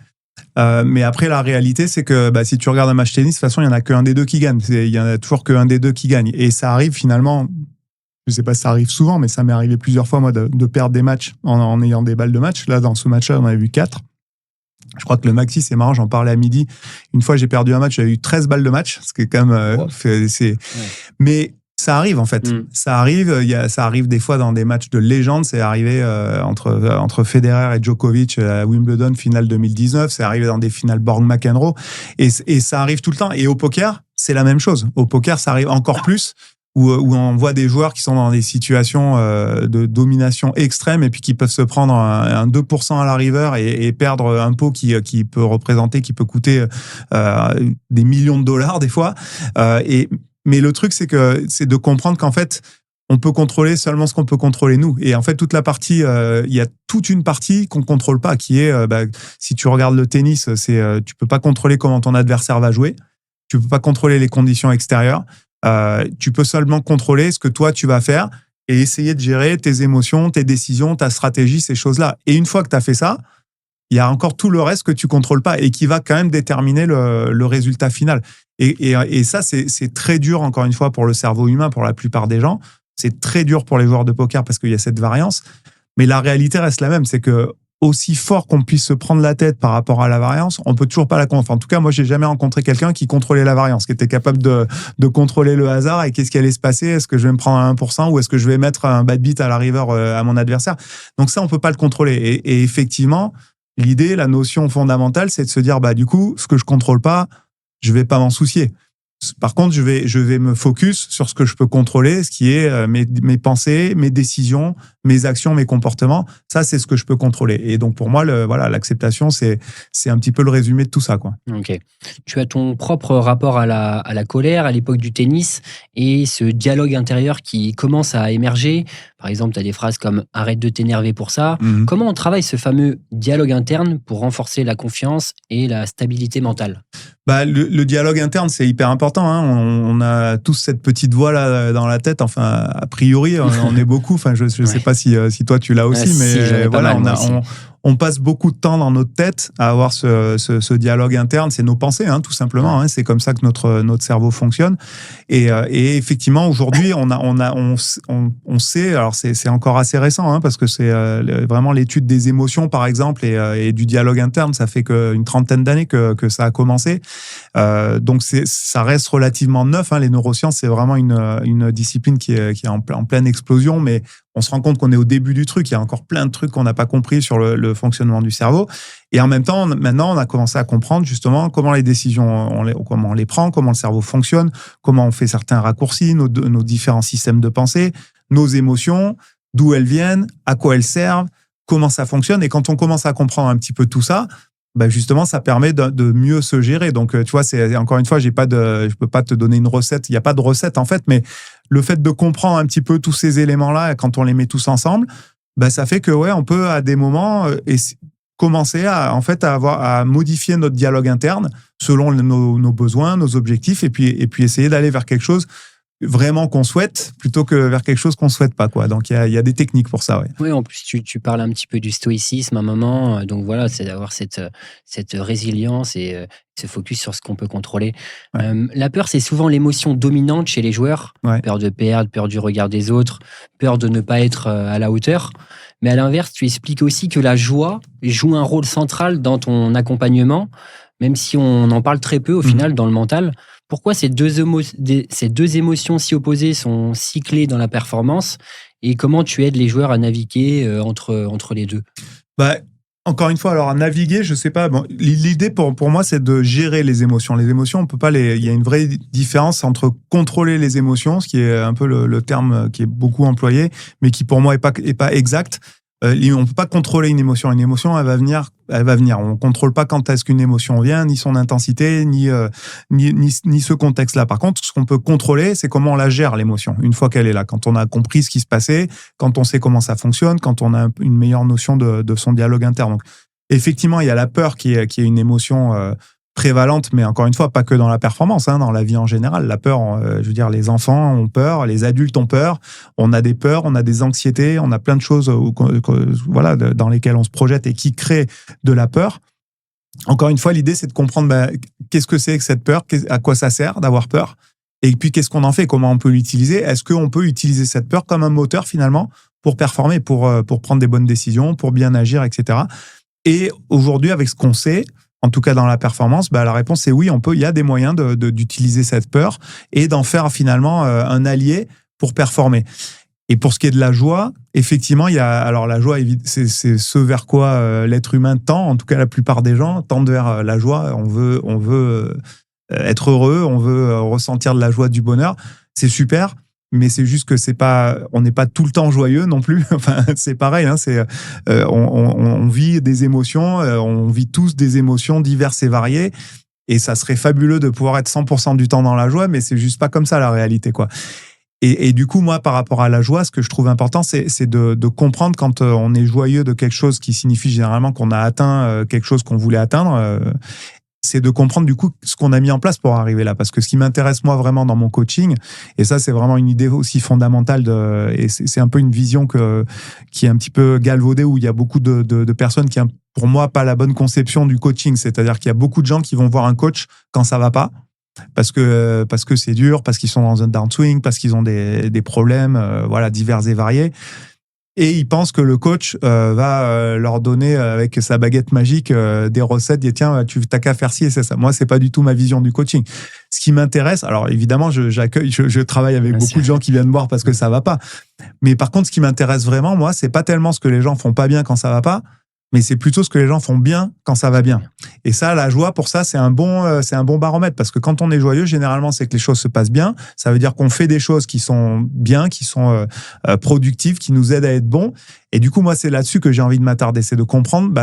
Speaker 1: Mais après, la réalité, c'est que si tu regardes un match tennis, de toute façon, il n'y en a qu'un des deux qui gagne. Il n'y en a toujours qu'un des deux qui gagne. Et ça arrive finalement, je ne sais pas si ça arrive souvent, mais ça m'est arrivé plusieurs fois, moi, de perdre des matchs en ayant des balles de match. Là, dans ce match-là, on avait eu 4. Je crois que le maxi, c'est marrant, j'en parlais à midi. Une fois, j'ai perdu un match, j'avais eu 13 balles de match, ce qui est quand même... Mais ça arrive, en fait. Ça arrive des fois dans des matchs de légende. C'est arrivé entre Federer et Djokovic à Wimbledon, finale 2019. C'est arrivé dans des finales Borg-McEnroe. Et ça arrive tout le temps. Et au poker, c'est la même chose. Au poker, ça arrive encore plus, où on voit des joueurs qui sont dans des situations de domination extrême et puis qui peuvent se prendre un 2% à la river et perdre un pot qui peut coûter des millions de dollars des fois. Mais le truc, c'est de comprendre qu'en fait, on peut contrôler seulement ce qu'on peut contrôler nous. Et en fait, toute la partie, il y a toute une partie qu'on ne contrôle pas, qui est, si tu regardes le tennis, tu peux pas contrôler comment ton adversaire va jouer. Tu peux pas contrôler les conditions extérieures. Tu peux seulement contrôler ce que toi, tu vas faire et essayer de gérer tes émotions, tes décisions, ta stratégie, ces choses-là. Et une fois que tu as fait ça, il y a encore tout le reste que tu contrôles pas et qui va quand même déterminer le résultat final. Et ça, c'est très dur, encore une fois, pour le cerveau humain, pour la plupart des gens. C'est très dur pour les joueurs de poker parce qu'il y a cette variance. Mais la réalité reste la même, c'est que aussi fort qu'on puisse se prendre la tête par rapport à la variance, on peut toujours pas la contrôler. En tout cas, moi, j'ai jamais rencontré quelqu'un qui contrôlait la variance, qui était capable de contrôler le hasard et qu'est-ce qui allait se passer. Est-ce que je vais me prendre un 1% ou est-ce que je vais mettre un bad beat à la river à mon adversaire? Donc ça, on peut pas le contrôler. Et effectivement, l'idée, la notion fondamentale, c'est de se dire, du coup, ce que je contrôle pas, je vais pas m'en soucier. Par contre, je vais me focus sur ce que je peux contrôler, ce qui est mes pensées, mes décisions, mes actions, mes comportements. Ça, c'est ce que je peux contrôler. Et donc, pour moi, l'acceptation, c'est un petit peu le résumé de tout ça, quoi.
Speaker 2: Ok. Tu as ton propre rapport à la colère à l'époque du tennis et ce dialogue intérieur qui commence à émerger. Par exemple, tu as des phrases comme « arrête de t'énerver pour ça ». Comment on travaille ce fameux dialogue interne pour renforcer la confiance et la stabilité mentale?
Speaker 1: Le dialogue interne, c'est hyper important. Hein. On a tous cette petite voix là dans la tête. Enfin, a priori, on est beaucoup. Enfin, je sais pas si toi tu l'as aussi, mais voilà, on passe beaucoup de temps dans notre tête à avoir ce dialogue interne. C'est nos pensées, hein, tout simplement. Hein. C'est comme ça que notre cerveau fonctionne. Et effectivement, aujourd'hui, on sait. Alors, c'est encore assez récent, hein, parce que c'est vraiment l'étude des émotions, par exemple, et du dialogue interne. Ça fait qu'une trentaine d'années que ça a commencé. Donc, ça reste relativement neuf. Hein. Les neurosciences, c'est vraiment une discipline qui est en pleine explosion, mais on se rend compte qu'on est au début du truc. Il y a encore plein de trucs qu'on n'a pas compris sur le fonctionnement du cerveau. Et en même temps, maintenant, on a commencé à comprendre justement comment les décisions, comment on les prend, comment le cerveau fonctionne, comment on fait certains raccourcis, nos différents systèmes de pensée, nos émotions, d'où elles viennent, à quoi elles servent, comment ça fonctionne. Et quand on commence à comprendre un petit peu tout ça, justement, ça permet de mieux se gérer. Donc, tu vois, c'est encore une fois, je peux pas te donner une recette. Il n'y a pas de recette en fait, mais le fait de comprendre un petit peu tous ces éléments-là, quand on les met tous ensemble, ça fait que on peut à des moments commencer à modifier notre dialogue interne selon nos besoins, nos objectifs, et puis essayer d'aller vers quelque chose vraiment qu'on souhaite plutôt que vers quelque chose qu'on souhaite pas, quoi. Donc il y a des techniques pour ça.
Speaker 2: Oui, en plus tu parles un petit peu du stoïcisme à un moment, donc voilà, c'est d'avoir cette résilience et se focus sur ce qu'on peut contrôler. La peur, c'est souvent l'émotion dominante chez les joueurs. Peur de perdre, peur du regard des autres, peur de ne pas être à la hauteur. Mais à l'inverse, tu expliques aussi que la joie joue un rôle central dans ton accompagnement, même si on en parle très peu au final dans le mental. Pourquoi ces deux émotions si opposées sont si clés dans la performance et comment tu aides les joueurs à naviguer entre les deux?
Speaker 1: Encore une fois, alors à naviguer, je sais pas. Bon, l'idée pour moi, c'est de gérer les émotions. Les émotions, on peut pas il y a une vraie différence entre contrôler les émotions, ce qui est un peu le terme qui est beaucoup employé, mais qui pour moi est pas exact. On peut pas contrôler une émotion. Une émotion, elle va venir. On contrôle pas quand est-ce qu'une émotion vient, ni son intensité, ni ce contexte-là. Par contre, ce qu'on peut contrôler, c'est comment on la gère, l'émotion, une fois qu'elle est là. Quand on a compris ce qui se passait, quand on sait comment ça fonctionne, quand on a une meilleure notion de son dialogue interne. Donc, effectivement, il y a la peur qui est une émotion prévalente, mais encore une fois, pas que dans la performance, dans la vie en général. La peur, je veux dire, les enfants ont peur, les adultes ont peur, on a des peurs, on a des anxiétés, on a plein de choses voilà, dans lesquelles on se projette et qui créent de la peur. Encore une fois, l'idée, c'est de comprendre qu'est-ce que c'est que cette peur, à quoi ça sert d'avoir peur, et puis qu'est-ce qu'on en fait, comment on peut l'utiliser. Est-ce qu'on peut utiliser cette peur comme un moteur, finalement, pour performer, pour prendre des bonnes décisions, pour bien agir, etc. Et aujourd'hui, avec ce qu'on sait, en tout cas dans la performance, la réponse c'est oui, il y a des moyens d'utiliser cette peur et d'en faire finalement un allié pour performer. Et pour ce qui est de la joie, effectivement, alors la joie, c'est ce vers quoi l'être humain tend, en tout cas la plupart des gens tendent vers la joie. On veut être heureux, on veut ressentir de la joie, du bonheur. C'est super. Mais c'est juste que on n'est pas tout le temps joyeux non plus. Enfin, c'est pareil. On vit des émotions, on vit tous des émotions diverses et variées. Et ça serait fabuleux de pouvoir être 100% du temps dans la joie, mais c'est juste pas comme ça la réalité, quoi. Et du coup, moi, par rapport à la joie, ce que je trouve important, c'est de comprendre quand on est joyeux de quelque chose qui signifie généralement qu'on a atteint quelque chose qu'on voulait atteindre. C'est de comprendre du coup ce qu'on a mis en place pour arriver là. Parce que ce qui m'intéresse moi vraiment dans mon coaching, et ça c'est vraiment une idée aussi fondamentale, et c'est un peu une vision qui est un petit peu galvaudée, où il y a beaucoup de personnes qui ont pour moi pas la bonne conception du coaching. C'est-à-dire qu'il y a beaucoup de gens qui vont voir un coach quand ça va pas, parce que c'est dur, parce qu'ils sont dans un downswing, parce qu'ils ont des problèmes voilà, divers et variés. Et ils pensent que le coach va leur donner avec sa baguette magique des recettes, et tiens, tu t'as qu'à faire ci et c'est ça. Moi, c'est pas du tout ma vision du coaching. Ce qui m'intéresse, alors évidemment, je travaille avec beaucoup de gens qui viennent me voir parce que ça va pas. Mais par contre, ce qui m'intéresse vraiment, moi, c'est pas tellement ce que les gens font pas bien quand ça va pas, mais c'est plutôt ce que les gens font bien quand ça va bien. Et ça, la joie, pour ça, c'est un bon baromètre, parce que quand on est joyeux, généralement, c'est que les choses se passent bien. Ça veut dire qu'on fait des choses qui sont bien, qui sont productives, qui nous aident à être bons. Et du coup, moi, c'est là-dessus que j'ai envie de m'attarder, c'est de comprendre,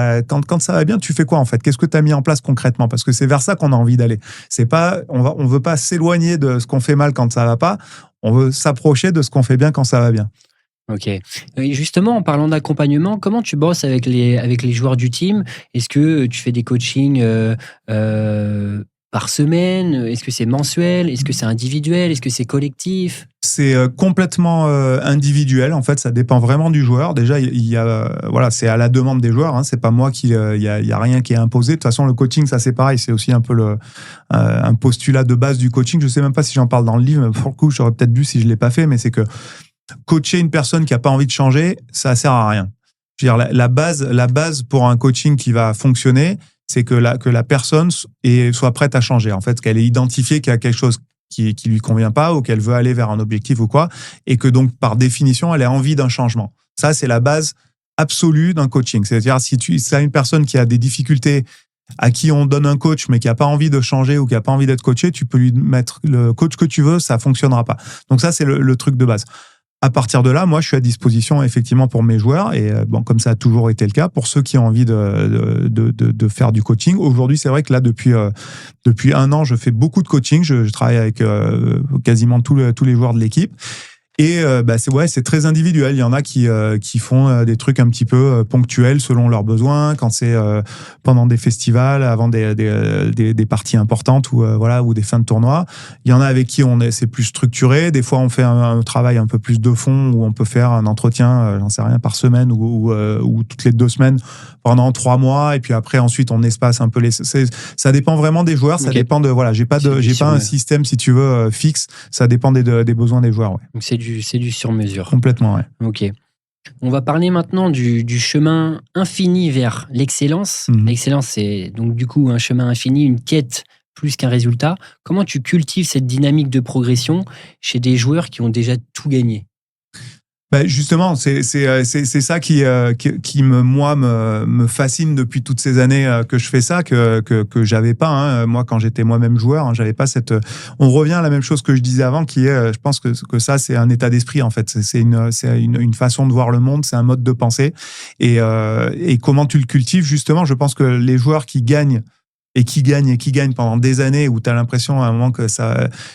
Speaker 1: quand ça va bien, tu fais quoi en fait ? Qu'est-ce que tu as mis en place concrètement ? Parce que c'est vers ça qu'on a envie d'aller. C'est pas, on veut pas s'éloigner de ce qu'on fait mal quand ça va pas. On veut s'approcher de ce qu'on fait bien quand ça va bien.
Speaker 2: Ok. Et justement, en parlant d'accompagnement, comment tu bosses avec les joueurs du team ? Est-ce que tu fais des coachings par semaine ? Est-ce que c'est mensuel ? Est-ce que c'est individuel ? Est-ce que c'est collectif ?
Speaker 1: C'est complètement individuel. En fait, ça dépend vraiment du joueur. Déjà, voilà, c'est à la demande des joueurs. C'est pas moi qui. Il y a rien qui est imposé. De toute façon, le coaching, ça c'est pareil. C'est aussi un peu un postulat de base du coaching. Je sais même pas si j'en parle dans le livre. Mais pour le coup, j'aurais peut-être dû si je l'ai pas fait. Mais c'est que coacher une personne qui a pas envie de changer, ça sert à rien. Je veux dire, la base pour un coaching qui va fonctionner, c'est que la personne soit prête à changer. En fait, qu'elle ait identifié qu'il y a quelque chose qui lui convient pas, ou qu'elle veut aller vers un objectif ou quoi, et que donc, par définition, elle ait envie d'un changement. Ça, c'est la base absolue d'un coaching. C'est-à-dire, si tu as une personne qui a des difficultés, à qui on donne un coach, mais qui n'a pas envie de changer ou qui n'a pas envie d'être coaché, tu peux lui mettre le coach que tu veux, ça fonctionnera pas. Donc ça, c'est le truc de base. À partir de là, moi, je suis à disposition effectivement pour mes joueurs, et comme ça a toujours été le cas, pour ceux qui ont envie de faire du coaching. Aujourd'hui, c'est vrai que là, depuis 1 an, je fais beaucoup de coaching. Je travaille avec quasiment tous les joueurs de l'équipe. Et c'est très individuel. Il y en a qui font des trucs un petit peu ponctuels selon leurs besoins, quand c'est pendant des festivals, avant des parties importantes, ou des fins de tournoi. Il y en a avec qui c'est plus structuré. Des fois, on fait un travail un peu plus de fond, où on peut faire un entretien, j'en sais rien, par semaine ou toutes les 2 semaines pendant 3 mois. Et puis après, ensuite, on espace un peu ça dépend vraiment des joueurs. Ça dépend j'ai pas un système, si tu veux, fixe. Ça dépend des besoins des joueurs. Ouais.
Speaker 2: Donc c'est du sur-mesure.
Speaker 1: Complètement, ouais.
Speaker 2: Ok. On va parler maintenant du chemin infini vers l'excellence. L'excellence, c'est donc du coup un chemin infini, une quête plus qu'un résultat. Comment tu cultives cette dynamique de progression chez des joueurs qui ont déjà tout gagné ?
Speaker 1: Justement, c'est ça qui me fascine depuis toutes ces années que je fais ça, que j'avais pas. Moi, quand j'étais moi-même joueur, j'avais pas cette. On revient à la même chose que je disais avant, qui est, je pense que ça, c'est un état d'esprit en fait. C'est une façon de voir le monde, c'est un mode de pensée. Et comment tu le cultives, justement, je pense que les joueurs qui gagnent et qui gagne pendant des années, où tu as l'impression à un moment que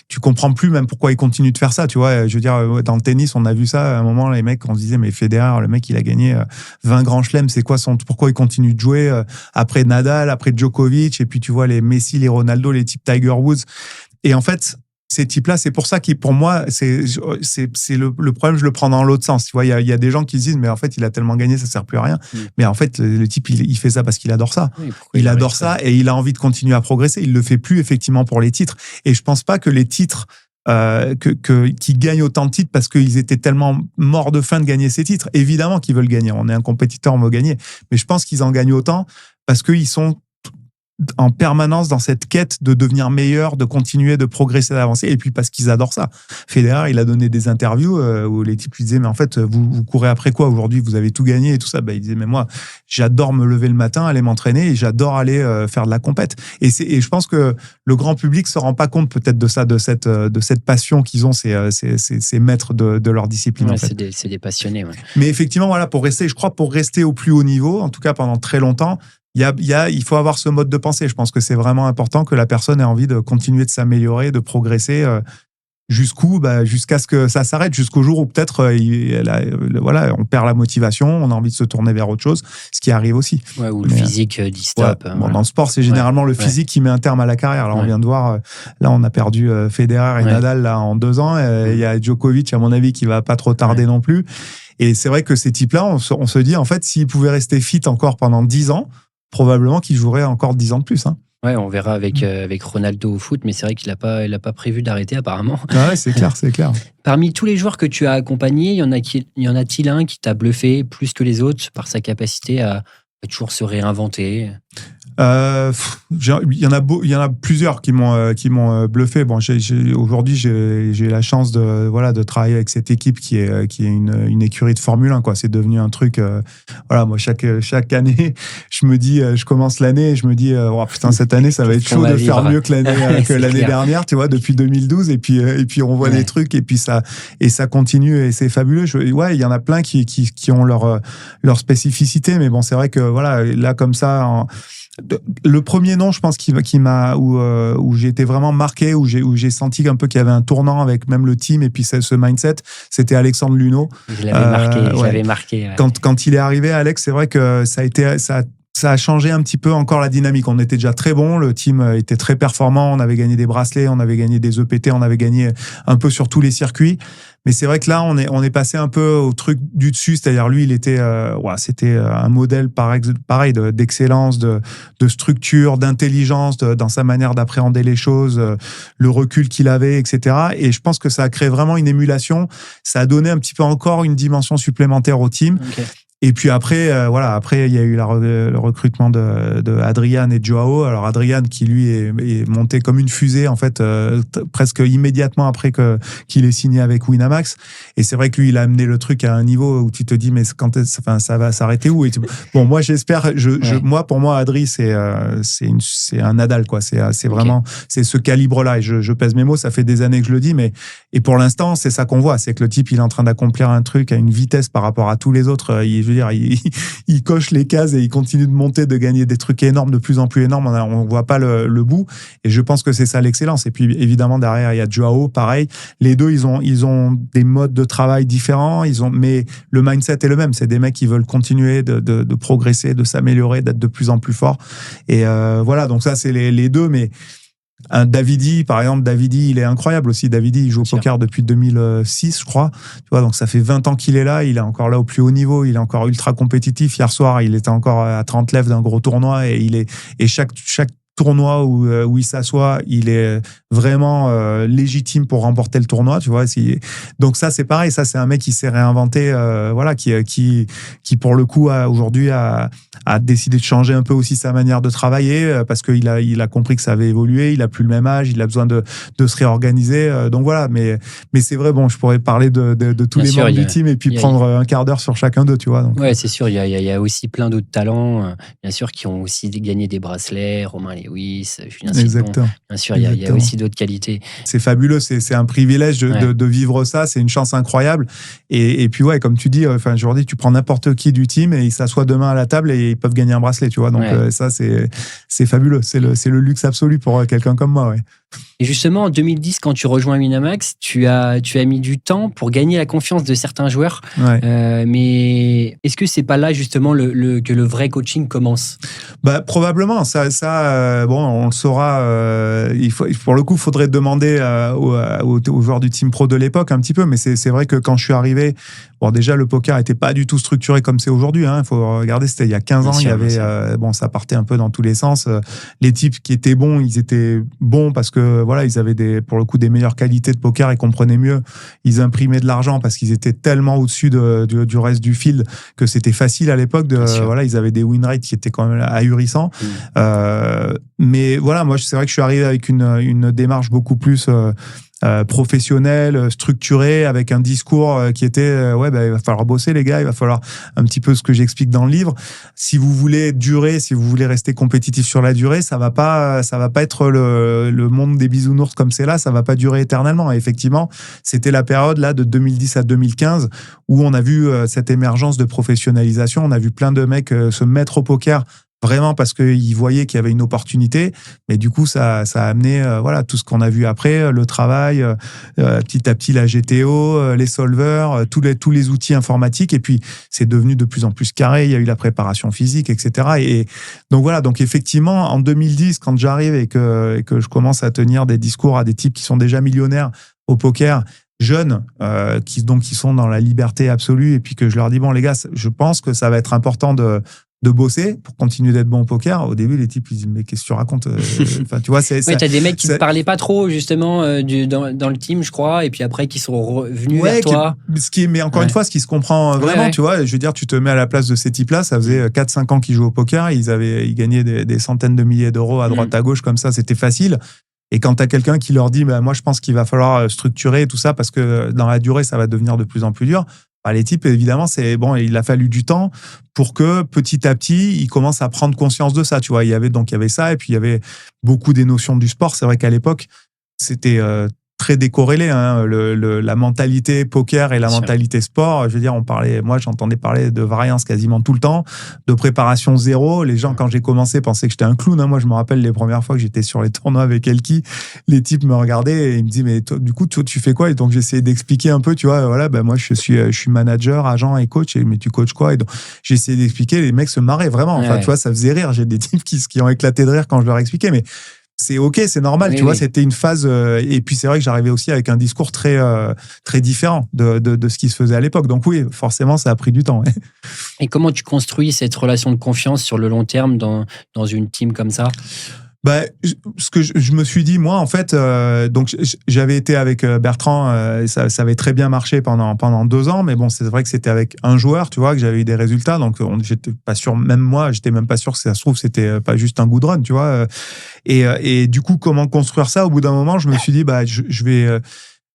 Speaker 1: tu comprends plus même pourquoi il continue de faire ça, tu vois. Je veux dire, dans le tennis, on a vu ça à un moment, les mecs, on se disait, mais Federer, le mec, il a gagné 20 grands chelems, c'est quoi pourquoi il continue de jouer après Nadal, après Djokovic, et puis tu vois les Messi, les Ronaldo, les types Tiger Woods. Et en fait, ces types-là, c'est pour ça que pour moi, c'est le problème, je le prends dans l'autre sens. Tu vois, il y a des gens qui se disent, mais en fait, il a tellement gagné, ça sert plus à rien. Mais en fait, le type, il fait ça parce qu'il adore ça. Oui, il adore ça et il a envie de continuer à progresser. Il le fait plus effectivement pour les titres. Et je pense pas que les titres qui gagnent autant de titres parce qu'ils étaient tellement morts de faim de gagner ces titres. Évidemment qu'ils veulent gagner. On est un compétiteur, on veut gagner. Mais je pense qu'ils en gagnent autant parce qu'ils sont en permanence dans cette quête de devenir meilleur, de continuer, de progresser, d'avancer, et puis parce qu'ils adorent ça. Federer, il a donné des interviews où les types lui disaient, mais en fait, vous courez après quoi aujourd'hui? Vous avez tout gagné et tout ça. Il disait, mais moi, j'adore me lever le matin, aller m'entraîner, et j'adore aller faire de la compète. Et je pense que le grand public se rend pas compte peut-être de ça, de cette passion qu'ils ont, ces maîtres de leur discipline.
Speaker 2: Ouais,
Speaker 1: en fait.
Speaker 2: C'est des passionnés. Ouais.
Speaker 1: Mais effectivement, voilà, pour rester au plus haut niveau, en tout cas pendant très longtemps, il faut avoir ce mode de pensée. Je pense que c'est vraiment important que la personne ait envie de continuer de s'améliorer, de progresser jusqu'à ce que ça s'arrête, jusqu'au jour où peut-être on perd la motivation, on a envie de se tourner vers autre chose, ce qui arrive aussi.
Speaker 2: Ouais, ou le physique dit stop.
Speaker 1: Voilà. Dans le sport, c'est généralement le physique qui met un terme à la carrière. Là, on vient de voir, là, on a perdu Federer et Nadal là, en 2 ans. Il y a Djokovic, à mon avis, qui va pas trop tarder non plus. Et c'est vrai que ces types-là, on se dit, en fait, s'ils pouvaient rester fit encore pendant 10 ans, probablement qu'il jouerait encore 10 ans de plus. Hein.
Speaker 2: Ouais, on verra avec Ronaldo au foot, mais c'est vrai qu'il n'a pas prévu d'arrêter apparemment.
Speaker 1: Ouais, c'est clair, c'est clair.
Speaker 2: Parmi tous les joueurs que tu as accompagnés, y en a-t-il un qui t'a bluffé plus que les autres par sa capacité à toujours se réinventer?
Speaker 1: Il y en a plusieurs qui m'ont bluffé. Bon, aujourd'hui, j'ai la chance de travailler avec cette équipe qui est une écurie de Formule 1, quoi. C'est devenu un truc. Moi, chaque année, je me dis, je commence l'année et je me dis, putain, cette année, ça va être chaud de faire mieux que l'année dernière, tu vois, depuis 2012. Et puis on voit des trucs et puis ça continue et c'est fabuleux. Il y en a plein qui ont leur spécificité, mais bon, c'est vrai que là comme ça. Le premier nom, je pense, où j'ai été vraiment marqué, où j'ai senti un peu qu'il y avait un tournant avec même le team et puis ce mindset, c'était Alexandre Luneau.
Speaker 2: Je l'avais marqué. Ouais.
Speaker 1: Quand il est arrivé, Alex, c'est vrai que ça a changé un petit peu encore la dynamique. On était déjà très bon, le team était très performant, on avait gagné des bracelets, on avait gagné des EPT, on avait gagné un peu sur tous les circuits. Mais c'est vrai que là, on est passé un peu au truc du dessus, c'est-à-dire lui, il était, c'était un modèle pareil d'excellence, de structure, d'intelligence dans sa manière d'appréhender les choses, le recul qu'il avait, etc. Et je pense que ça a créé vraiment une émulation. Ça a donné un petit peu encore une dimension supplémentaire au team. Okay. Et puis après, il y a eu le recrutement de Adrian et Joao. Alors Adrian qui lui est monté comme une fusée en fait, presque immédiatement après qu'il ait signé avec Winamax. Et c'est vrai que lui, il a amené le truc à un niveau où tu te dis mais ça va s'arrêter où? Bon, moi j'espère. Pour moi, Adri c'est un Nadal quoi. C'est vraiment c'est ce calibre-là. Et je pèse mes mots. Ça fait des années que je le dis, et pour l'instant c'est ça qu'on voit, c'est que le type il est en train d'accomplir un truc à une vitesse par rapport à tous les autres. Je veux dire, il coche les cases et il continue de monter, de gagner des trucs énormes, de plus en plus énormes. On ne voit pas le bout. Et je pense que c'est ça l'excellence. Et puis, évidemment, derrière, il y a Joao, pareil. Les deux, ils ont des modes de travail différents. Mais le mindset est le même. C'est des mecs qui veulent continuer de progresser, de s'améliorer, d'être de plus en plus forts. Et donc ça, c'est les deux. Mais Davidi, par exemple, il est incroyable aussi. Davidi, il joue au poker depuis 2006, je crois. Tu vois, donc ça fait 20 ans qu'il est là. Il est encore là au plus haut niveau. Il est encore ultra compétitif. Hier soir, il était encore à 30 lèvres d'un gros tournoi et chaque tournoi où il s'assoit, il est vraiment légitime pour remporter le tournoi, tu vois. Donc ça, c'est pareil. Ça, c'est un mec qui s'est réinventé, qui pour le coup aujourd'hui a décidé de changer un peu aussi sa manière de travailler parce qu'il a compris que ça avait évolué. Il a plus le même âge. Il a besoin de se réorganiser. Donc voilà. Mais c'est vrai. Bon, je pourrais parler de tous les membres du team et puis prendre un quart d'heure sur chacun d'eux, tu vois. Donc,
Speaker 2: ouais, c'est sûr. Il y a aussi plein d'autres talents, bien sûr, qui ont aussi gagné des bracelets. Romain Lewis, Julien Simon.
Speaker 1: Exactement.
Speaker 2: Bien sûr, il y a aussi d'autres qualités.
Speaker 1: C'est fabuleux, c'est un privilège de vivre ça, c'est une chance incroyable. Et puis ouais, comme tu dis, aujourd'hui, tu prends n'importe qui du team et ils s'assoient demain à la table et ils peuvent gagner un bracelet, tu vois. Donc ça, c'est fabuleux, c'est le luxe absolu pour quelqu'un comme moi, ouais.
Speaker 2: Et justement, en 2010, quand tu rejoins Winamax, tu as mis du temps pour gagner la confiance de certains joueurs.
Speaker 1: Ouais.
Speaker 2: Mais est-ce que c'est pas là justement que le vrai coaching commence ?
Speaker 1: Probablement. Bon, on le saura. Pour le coup, il faudrait demander aux joueurs du Team Pro de l'époque un petit peu. Mais c'est vrai que quand je suis arrivé, bon, déjà, le poker n'était pas du tout structuré comme c'est aujourd'hui. Il faut regarder, c'était il y a 15 ans. Il y avait, ça partait un peu dans tous les sens. Les types qui étaient bons, ils étaient bons parce que voilà, ils avaient pour le coup des meilleures qualités de poker et comprenaient mieux. Ils imprimaient de l'argent parce qu'ils étaient tellement au-dessus du reste du field que c'était facile à l'époque. Voilà, ils avaient des win rates qui étaient quand même ahurissants. Mais voilà, moi, c'est vrai que je suis arrivé avec une démarche beaucoup plus professionnel, structuré, avec un discours qui était il va falloir bosser les gars, il va falloir un petit peu ce que j'explique dans le livre. Si vous voulez durer, si vous voulez rester compétitif sur la durée, ça va pas être le monde des bisounours comme c'est là, ça va pas durer éternellement. Et effectivement, c'était la période là de 2010 à 2015 où on a vu cette émergence de professionnalisation, on a vu plein de mecs se mettre au poker vraiment parce qu'ils voyaient qu'il y avait une opportunité, mais du coup ça a amené tout ce qu'on a vu après, le travail, petit à petit la GTO, les solvers, tous les outils informatiques, et puis c'est devenu de plus en plus carré, il y a eu la préparation physique, etc. Et donc effectivement en 2010 quand j'arrive et que je commence à tenir des discours à des types qui sont déjà millionnaires au poker, jeunes, qui sont dans la liberté absolue, et puis que je leur dis bon les gars, je pense que ça va être important de bosser pour continuer d'être bon au poker. Au début, les types, ils disent, mais qu'est-ce que tu racontes? Tu vois, t'as
Speaker 2: des mecs qui ne parlaient pas trop, justement, dans le team, je crois, et puis après, qui sont revenus vers toi.
Speaker 1: Mais encore une fois, ce qui se comprend vraiment, tu vois, je veux dire, tu te mets à la place de ces types-là, ça faisait 4-5 ans qu'ils jouaient au poker, ils gagnaient des centaines de milliers d'euros à droite à gauche, comme ça, c'était facile. Et quand tu as quelqu'un qui leur dit, moi, je pense qu'il va falloir structurer tout ça, parce que dans la durée, ça va devenir de plus en plus dur. Les types, évidemment, il a fallu du temps pour que petit à petit, ils commencent à prendre conscience de ça. Tu vois, il y avait ça, et puis il y avait beaucoup des notions du sport. C'est vrai qu'à l'époque, c'était très décorrélé, hein, la mentalité poker et la mentalité sport. Je veux dire, moi, j'entendais parler de variance quasiment tout le temps, de préparation zéro. Les gens, quand j'ai commencé, pensaient que j'étais un clown. Hein. Moi, je me rappelle les premières fois que j'étais sur les tournois avec Elki, les types me regardaient et ils me disaient, mais toi, du coup, toi, tu fais quoi? Et donc, j'essayais d'expliquer un peu, tu vois, voilà, moi, je suis manager, agent et coach. Mais tu coaches quoi? Et donc, j'ai essayé d'expliquer, les mecs se marraient vraiment. Enfin, tu vois, ça faisait rire. J'ai des types qui ont éclaté de rire quand je leur expliquais, mais c'est ok, c'est normal, tu vois, c'était une phase. Et puis c'est vrai que j'arrivais aussi avec un discours très, très différent de ce qui se faisait à l'époque. Donc oui, forcément, ça a pris du temps. Ouais.
Speaker 2: Et comment tu construis cette relation de confiance sur le long terme dans une team comme ça?
Speaker 1: Ce que je me suis dit, moi, en fait, donc j'avais été avec Bertrand, ça avait très bien marché pendant 2 ans, mais bon, c'est vrai que c'était avec un joueur, tu vois, que j'avais eu des résultats, donc j'étais pas sûr, même moi, j'étais même pas sûr que ça se trouve, c'était pas juste un good run, tu vois. Et du coup, comment construire ça? Au bout d'un moment, je me suis dit,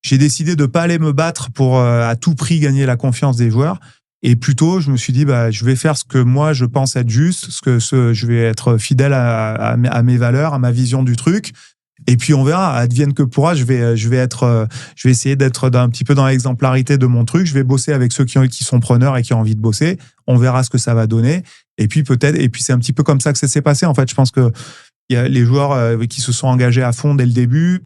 Speaker 1: j'ai décidé de pas aller me battre pour à tout prix gagner la confiance des joueurs. Et plutôt, je me suis dit, je vais faire ce que moi, je pense être juste, je vais être fidèle à mes valeurs, à ma vision du truc. Et puis, on verra, advienne que pourra, je vais essayer d'être un petit peu dans l'exemplarité de mon truc. Je vais bosser avec ceux qui sont preneurs et qui ont envie de bosser. On verra ce que ça va donner. Et puis, c'est un petit peu comme ça que ça s'est passé. En fait, je pense que il y a les joueurs qui se sont engagés à fond dès le début,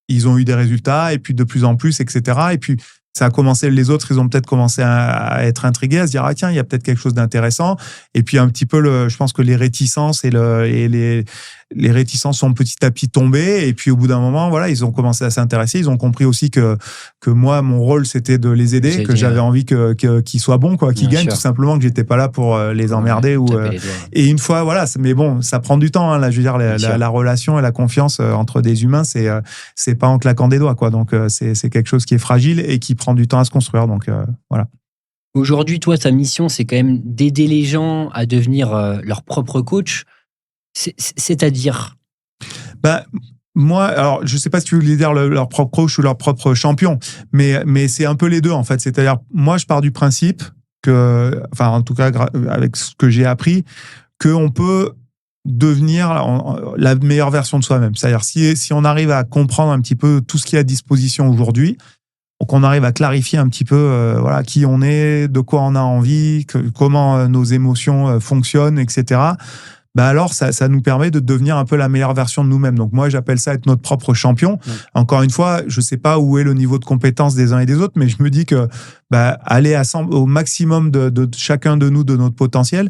Speaker 1: ils ont eu des résultats, et puis de plus en plus, etc. Et puis, ça a commencé, les autres, ils ont peut-être commencé à être intrigués, à se dire, tiens, il y a peut-être quelque chose d'intéressant. Et puis, un petit peu, je pense que les réticences les réticences sont petit à petit tombées. Et puis, au bout d'un moment, voilà, ils ont commencé à s'intéresser. Ils ont compris aussi que moi, mon rôle, c'était de les aider, que j'avais envie qu'ils soient bons, quoi, qu'ils gagnent, tout simplement, que j'étais pas là pour les emmerder. Et une fois, voilà, mais bon, ça prend du temps, hein, là, je veux dire, la relation et la confiance entre des humains, c'est pas en claquant des doigts, quoi. Donc, c'est quelque chose qui est fragile et qui prend du temps à se construire. Donc, voilà.
Speaker 2: Aujourd'hui, toi, ta mission, c'est quand même d'aider les gens à devenir leur propre coach. C'est-à-dire
Speaker 1: moi, alors, je sais pas si tu veux dire leur propre coach ou leur propre champion, mais c'est un peu les deux, en fait. C'est-à-dire, moi, je pars du principe que, enfin, en tout cas, avec ce que j'ai appris, qu'on peut devenir la meilleure version de soi-même. C'est-à-dire, si on arrive à comprendre un petit peu tout ce qui est à disposition aujourd'hui, donc on arrive à clarifier un petit peu voilà, qui on est, de quoi on a envie, comment nos émotions fonctionnent, etc., bah alors ça nous permet de devenir un peu la meilleure version de nous-mêmes. Donc moi, j'appelle ça être notre propre champion. Encore une fois, je sais pas où est le niveau de compétence des uns et des autres, mais je me dis que aller au maximum de chacun de nous, de notre potentiel,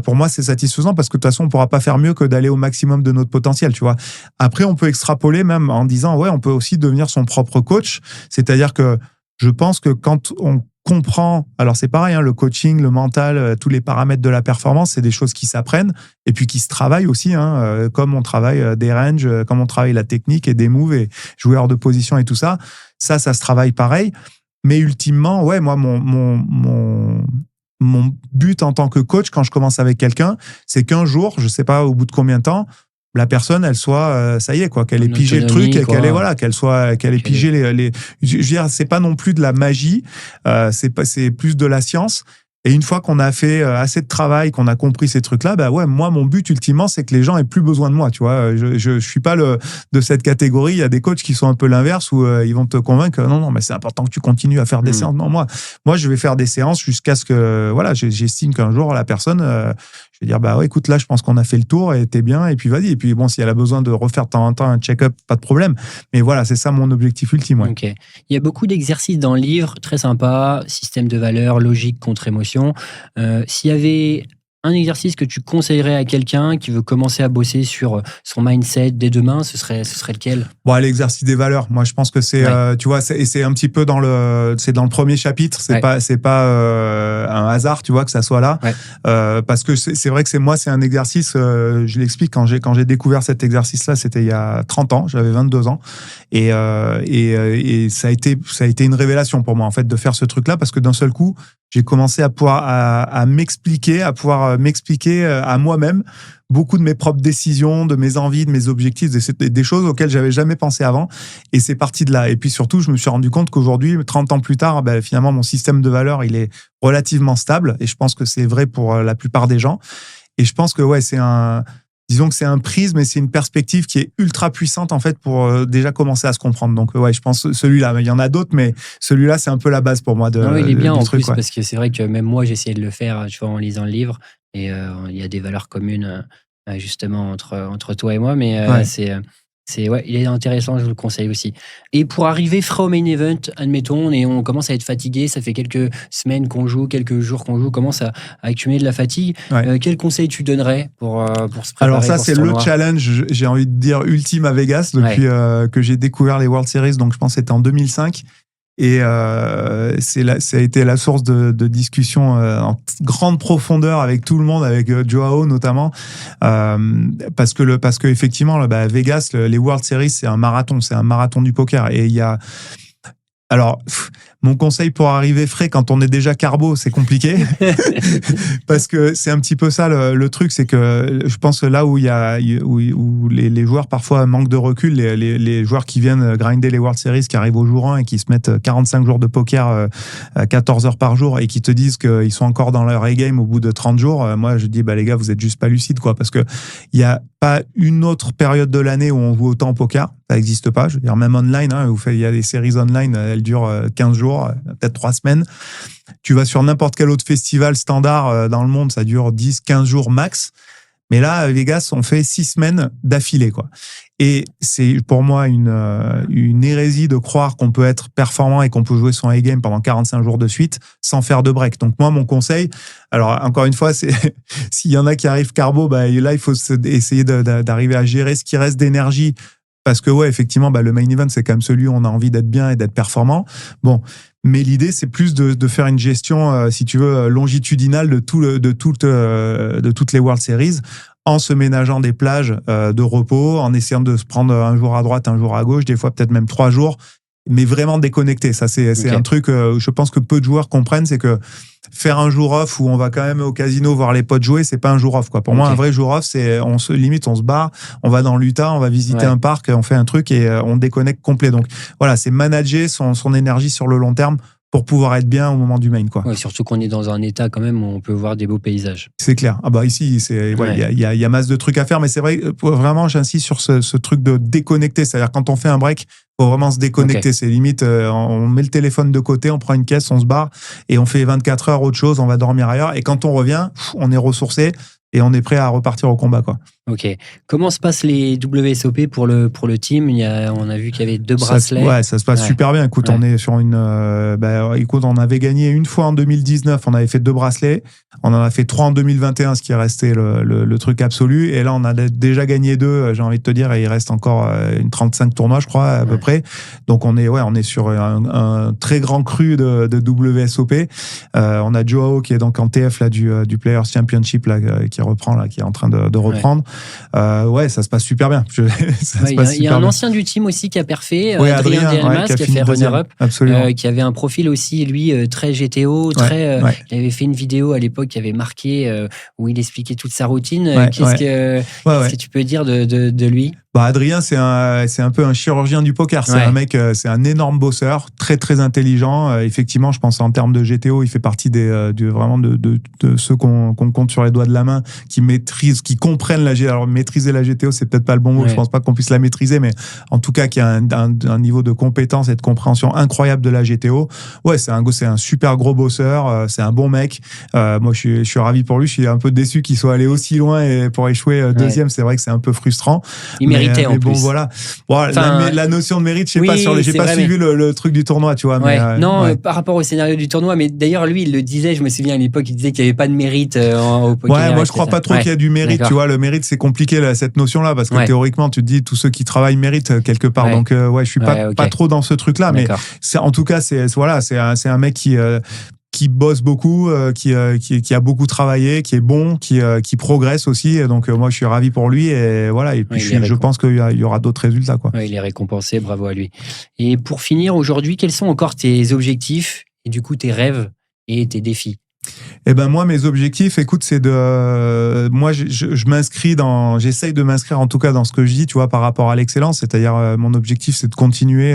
Speaker 1: pour moi, c'est satisfaisant parce que de toute façon, on pourra pas faire mieux que d'aller au maximum de notre potentiel, tu vois. Après, on peut extrapoler même en disant, ouais, on peut aussi devenir son propre coach. C'est-à-dire que je pense que quand on comprend, alors c'est pareil, hein, le coaching, le mental, tous les paramètres de la performance, c'est des choses qui s'apprennent et puis qui se travaillent aussi, hein, comme on travaille des ranges, comme on travaille la technique et des moves et joueurs de position et tout ça. Ça se travaille pareil. Mais ultimement, ouais, moi, mon but en tant que coach, quand je commence avec quelqu'un, c'est qu'un jour, je sais pas au bout de combien de temps, la personne, elle soit, ça y est, quoi, qu'elle ait pigé le truc et qu'elle ait pigé les. Je veux dire, c'est pas non plus de la magie, c'est plus de la science. Et une fois qu'on a fait assez de travail, qu'on a compris ces trucs-là, ouais, moi, mon but ultimement, c'est que les gens aient plus besoin de moi, tu vois. Je suis pas de cette catégorie. Il y a des coachs qui sont un peu l'inverse où ils vont te convaincre que non, mais c'est important que tu continues à faire des séances. Non, moi, je vais faire des séances jusqu'à ce que, voilà, j'estime qu'un jour, la personne, je vais dire, ouais, écoute, là, je pense qu'on a fait le tour et t'es bien, et puis vas-y. Et puis bon, si elle a besoin de refaire de temps en temps un check-up, pas de problème. Mais voilà, c'est ça mon objectif ultime. Ouais.
Speaker 2: Ok. Il y a beaucoup d'exercices dans le livre, très sympa, système de valeurs, logique contre émotion. S'il y avait un exercice que tu conseillerais à quelqu'un qui veut commencer à bosser sur son mindset dès demain, ce serait lequel?
Speaker 1: L'exercice des valeurs. Moi, je pense que c'est, tu vois, c'est un petit peu dans le premier chapitre. C'est pas un hasard, tu vois, que ça soit là.
Speaker 2: Ouais.
Speaker 1: Parce que c'est vrai que c'est un exercice, je l'explique, quand j'ai découvert cet exercice-là, c'était il y a 30 ans, j'avais 22 ans. Et ça a été une révélation pour moi, en fait, de faire ce truc-là, parce que d'un seul coup, j'ai commencé à m'expliquer à moi-même beaucoup de mes propres décisions, de mes envies, de mes objectifs, des choses auxquelles j'avais jamais pensé avant. Et c'est parti de là. Et puis surtout, je me suis rendu compte qu'aujourd'hui, 30 ans plus tard, finalement, mon système de valeurs, il est relativement stable. Et je pense que c'est vrai pour la plupart des gens. Et je pense que, ouais, disons que c'est un prisme et c'est une perspective qui est ultra puissante, en fait, pour déjà commencer à se comprendre. Donc, ouais, je pense celui-là. Il y en a d'autres, mais celui-là, c'est un peu la base pour moi.
Speaker 2: Non, il est bien en
Speaker 1: truc,
Speaker 2: plus, parce que c'est vrai que même moi, j'ai essayé de le faire, tu vois, en lisant le livre. Et il y a des valeurs communes, justement, entre toi et moi. Mais ouais, il est intéressant, je vous le conseille aussi. Et pour arriver frais au main event, admettons, et on commence à être fatigué, ça fait quelques semaines qu'on joue, quelques jours qu'on joue, on commence à accumuler de la fatigue. Ouais. Quel conseil tu donnerais pour se préparer?
Speaker 1: Alors ça, c'est le challenge, j'ai envie de dire, ultime à Vegas, depuis que j'ai découvert les World Series, donc je pense que c'était en 2005. Et ça a été la source de discussion en grande profondeur avec tout le monde, avec Joao notamment, parce que effectivement, Vegas, les World Series, c'est un marathon du poker. Et il y a... Alors, mon conseil pour arriver frais quand on est déjà carbo, c'est compliqué. Parce que c'est un petit peu ça le truc, c'est que je pense que là où les joueurs parfois manquent de recul, les joueurs qui viennent grinder les World Series, qui arrivent au jour 1 et qui se mettent 45 jours de poker à 14 heures par jour et qui te disent qu'ils sont encore dans leur A-game au bout de 30 jours, moi je dis, les gars, vous êtes juste pas lucides, quoi. Parce que il y a pas une autre période de l'année où on joue autant au poker. Ça n'existe pas. Je veux dire, même online, il y a des séries online, elles durent 15 jours, peut-être 3 semaines. Tu vas sur n'importe quel autre festival standard dans le monde, ça dure 10, 15 jours max. Mais là, à Vegas, on fait 6 semaines d'affilée, quoi. Et c'est pour moi une hérésie de croire qu'on peut être performant et qu'on peut jouer son A-game pendant 45 jours de suite sans faire de break. Donc moi, mon conseil, alors encore une fois, c'est s'il y en a qui arrivent carbo, là, il faut essayer d'arriver à gérer ce qui reste d'énergie. Parce que, ouais, effectivement, le main event, c'est quand même celui où on a envie d'être bien et d'être performant. Bon, mais l'idée, c'est plus de faire une gestion, si tu veux, longitudinale de toutes les World Series, en se ménageant des plages de repos, en essayant de se prendre un jour à droite, un jour à gauche, des fois peut-être même 3 jours, mais vraiment déconnecté. Ça, c'est un truc, je pense que peu de joueurs comprennent, c'est que faire un jour off où on va quand même au casino voir les potes jouer, c'est pas un jour off, quoi. Pour moi, un vrai jour off, c'est on se barre, on va dans l'Utah, on va visiter un parc, on fait un truc et on déconnecte complet. Donc voilà, c'est manager son énergie sur le long terme. pour pouvoir être bien au moment du main, quoi.
Speaker 2: Ouais, surtout qu'on est dans un état quand même où on peut voir des beaux paysages.
Speaker 1: C'est clair. Ah bah ici, il y a masse de trucs à faire, mais c'est vrai, vraiment, j'insiste sur ce truc de déconnecter. C'est-à-dire quand on fait un break, faut vraiment se déconnecter. Okay. C'est limite, on met le téléphone de côté, on prend une caisse, on se barre et on fait 24 heures autre chose, on va dormir ailleurs. Et quand on revient, on est ressourcé et on est prêt à repartir au combat, quoi.
Speaker 2: Ok. Comment se passent les WSOP pour le team? On a vu qu'il y avait 2 bracelets.
Speaker 1: Ça se passe super bien. Écoute, on est sur écoute, on avait gagné une fois en 2019, on avait fait 2 bracelets. On en a fait 3 en 2021, ce qui est resté le truc absolu. Et là, on a déjà gagné 2, j'ai envie de te dire, et il reste encore une 35 tournois, je crois, à peu près. Donc, on est sur un très grand cru de WSOP. On a Joao qui est donc en TF là, du Players Championship là, qui reprend, là, qui est en train de reprendre. Ça se passe super bien.
Speaker 2: Il y a un ancien du team aussi qui a perfé, Adrien Delmas, qui a fait runner-up, qui avait un profil aussi, lui, très GTO, il avait fait une vidéo à l'époque qui avait marqué, où il expliquait toute sa routine. Qu'est-ce que tu peux dire de lui?
Speaker 1: Adrien, c'est un peu un chirurgien du poker. C'est un mec, c'est un énorme bosseur, très très intelligent. Effectivement, je pense en termes de GTO, il fait partie vraiment de ceux qu'on compte sur les doigts de la main, qui maîtrisent, qui comprennent la GTO. Alors maîtriser la GTO, c'est peut-être pas le bon mot. Je pense pas qu'on puisse la maîtriser, mais en tout cas, qui a un niveau de compétence et de compréhension incroyable de la GTO. Ouais, c'est un super gros bosseur. C'est un bon mec. Moi, je suis ravi pour lui. Je suis un peu déçu qu'il soit allé aussi loin et pour échouer deuxième. C'est vrai que c'est un peu frustrant.
Speaker 2: Mais bon,
Speaker 1: voilà. La notion de mérite, je sais pas, j'ai pas suivi le truc du tournoi, tu vois.
Speaker 2: Par rapport au scénario du tournoi, mais d'ailleurs, lui, il le disait, je me souviens à l'époque, il disait qu'il n'y avait pas de mérite au poker.
Speaker 1: Ouais, moi, je crois pas trop qu'il y a du mérite, tu vois. Le mérite, c'est compliqué, là, cette notion-là, parce que théoriquement, tu te dis, tous ceux qui travaillent méritent quelque part. Donc, je suis pas trop dans ce truc-là, mais en tout cas, c'est un mec qui bosse beaucoup, qui a beaucoup travaillé, qui est bon, qui progresse aussi. Et donc, moi, je suis ravi pour lui. Et voilà. Et puis, je pense qu'il y aura d'autres résultats, quoi.
Speaker 2: Il est récompensé. Bravo à lui. Et pour finir, aujourd'hui, quels sont encore tes objectifs et du coup, tes rêves et tes défis?
Speaker 1: Moi, mes objectifs, écoute, c'est moi, je m'inscris j'essaye de m'inscrire en tout cas dans ce que je dis, tu vois, par rapport à l'excellence. C'est-à-dire, mon objectif, c'est de continuer,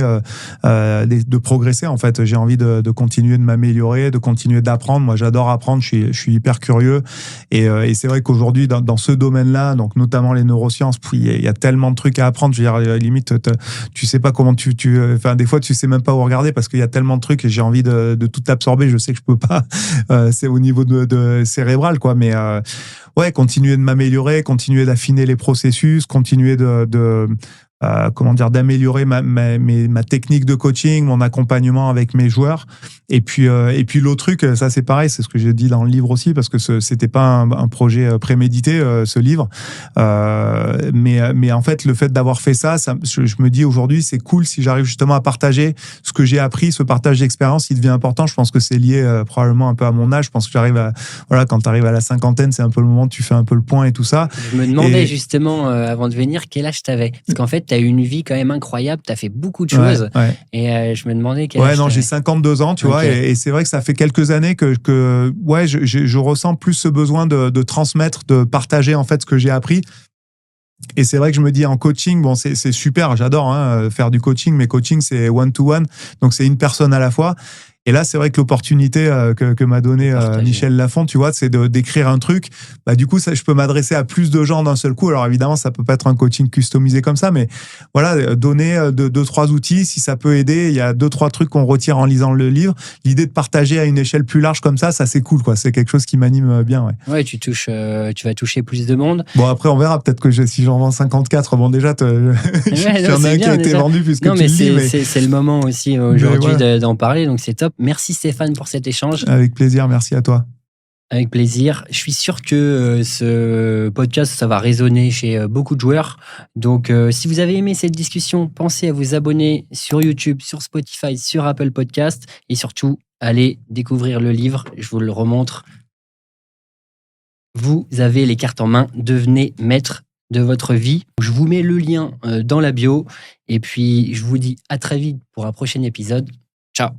Speaker 1: de progresser. En fait, j'ai envie de continuer de m'améliorer, de continuer d'apprendre. Moi, j'adore apprendre. Je suis hyper curieux. Et c'est vrai qu'aujourd'hui, dans ce domaine-là, donc notamment les neurosciences, il y a tellement de trucs à apprendre. Je veux dire, limite, tu sais pas comment des fois, tu sais même pas où regarder parce qu'il y a tellement de trucs et j'ai envie de tout absorber. Je sais que je peux pas. C'est au niveau de cérébral, quoi. Mais continuer de m'améliorer, continuer d'affiner les processus, continuer d'améliorer ma technique de coaching, mon accompagnement avec mes joueurs. Et puis l'autre truc, ça c'est pareil, c'est ce que j'ai dit dans le livre aussi, parce que c'était pas un projet prémédité, ce livre. Mais en fait, le fait d'avoir fait ça, je me dis aujourd'hui, c'est cool si j'arrive justement à partager ce que j'ai appris, ce partage d'expérience, il devient important. Je pense que c'est lié probablement un peu à mon âge. Je pense que quand tu arrives à la cinquantaine, c'est un peu le moment où tu fais un peu le point et tout ça.
Speaker 2: Je me demandais justement, avant de venir, quel âge t'avais? Parce qu'en fait, t'as eu une vie quand même incroyable, t'as fait beaucoup de choses. Et je me demandais quel âge
Speaker 1: non, j'ai 52 ans, tu vois, et c'est vrai que ça fait quelques années que je ressens plus ce besoin de transmettre, de partager en fait ce que j'ai appris. Et c'est vrai que je me dis en coaching, bon, c'est super, j'adore faire du coaching, mais coaching c'est one-to-one, donc c'est une personne à la fois. Et là, c'est vrai que l'opportunité que m'a donné Michel Lafont, tu vois, c'est d'écrire un truc. Du coup, ça, je peux m'adresser à plus de gens d'un seul coup. Alors évidemment, ça peut pas être un coaching customisé comme ça, mais voilà, donner 2-3 outils, si ça peut aider. Il y a 2-3 trucs qu'on retire en lisant le livre. L'idée de partager à une échelle plus large comme ça c'est cool, quoi. C'est quelque chose qui m'anime bien,
Speaker 2: Ouais, tu vas toucher plus de monde.
Speaker 1: Bon, après, on verra. Peut-être que si j'en vends 54, bon, déjà, il y en a un qui a été vendu puisque tu le dis.
Speaker 2: C'est le moment aussi aujourd'hui d'en parler, donc c'est top. Merci Stéphane pour cet échange.
Speaker 1: Avec plaisir, merci à toi.
Speaker 2: Avec plaisir. Je suis sûr que ce podcast, ça va résonner chez beaucoup de joueurs. Donc, si vous avez aimé cette discussion, pensez à vous abonner sur YouTube, sur Spotify, sur Apple Podcast. Et surtout, allez découvrir le livre. Je vous le remontre. Vous avez les cartes en main. Devenez maître de votre vie. Je vous mets le lien dans la bio. Et puis, je vous dis à très vite pour un prochain épisode. Ciao.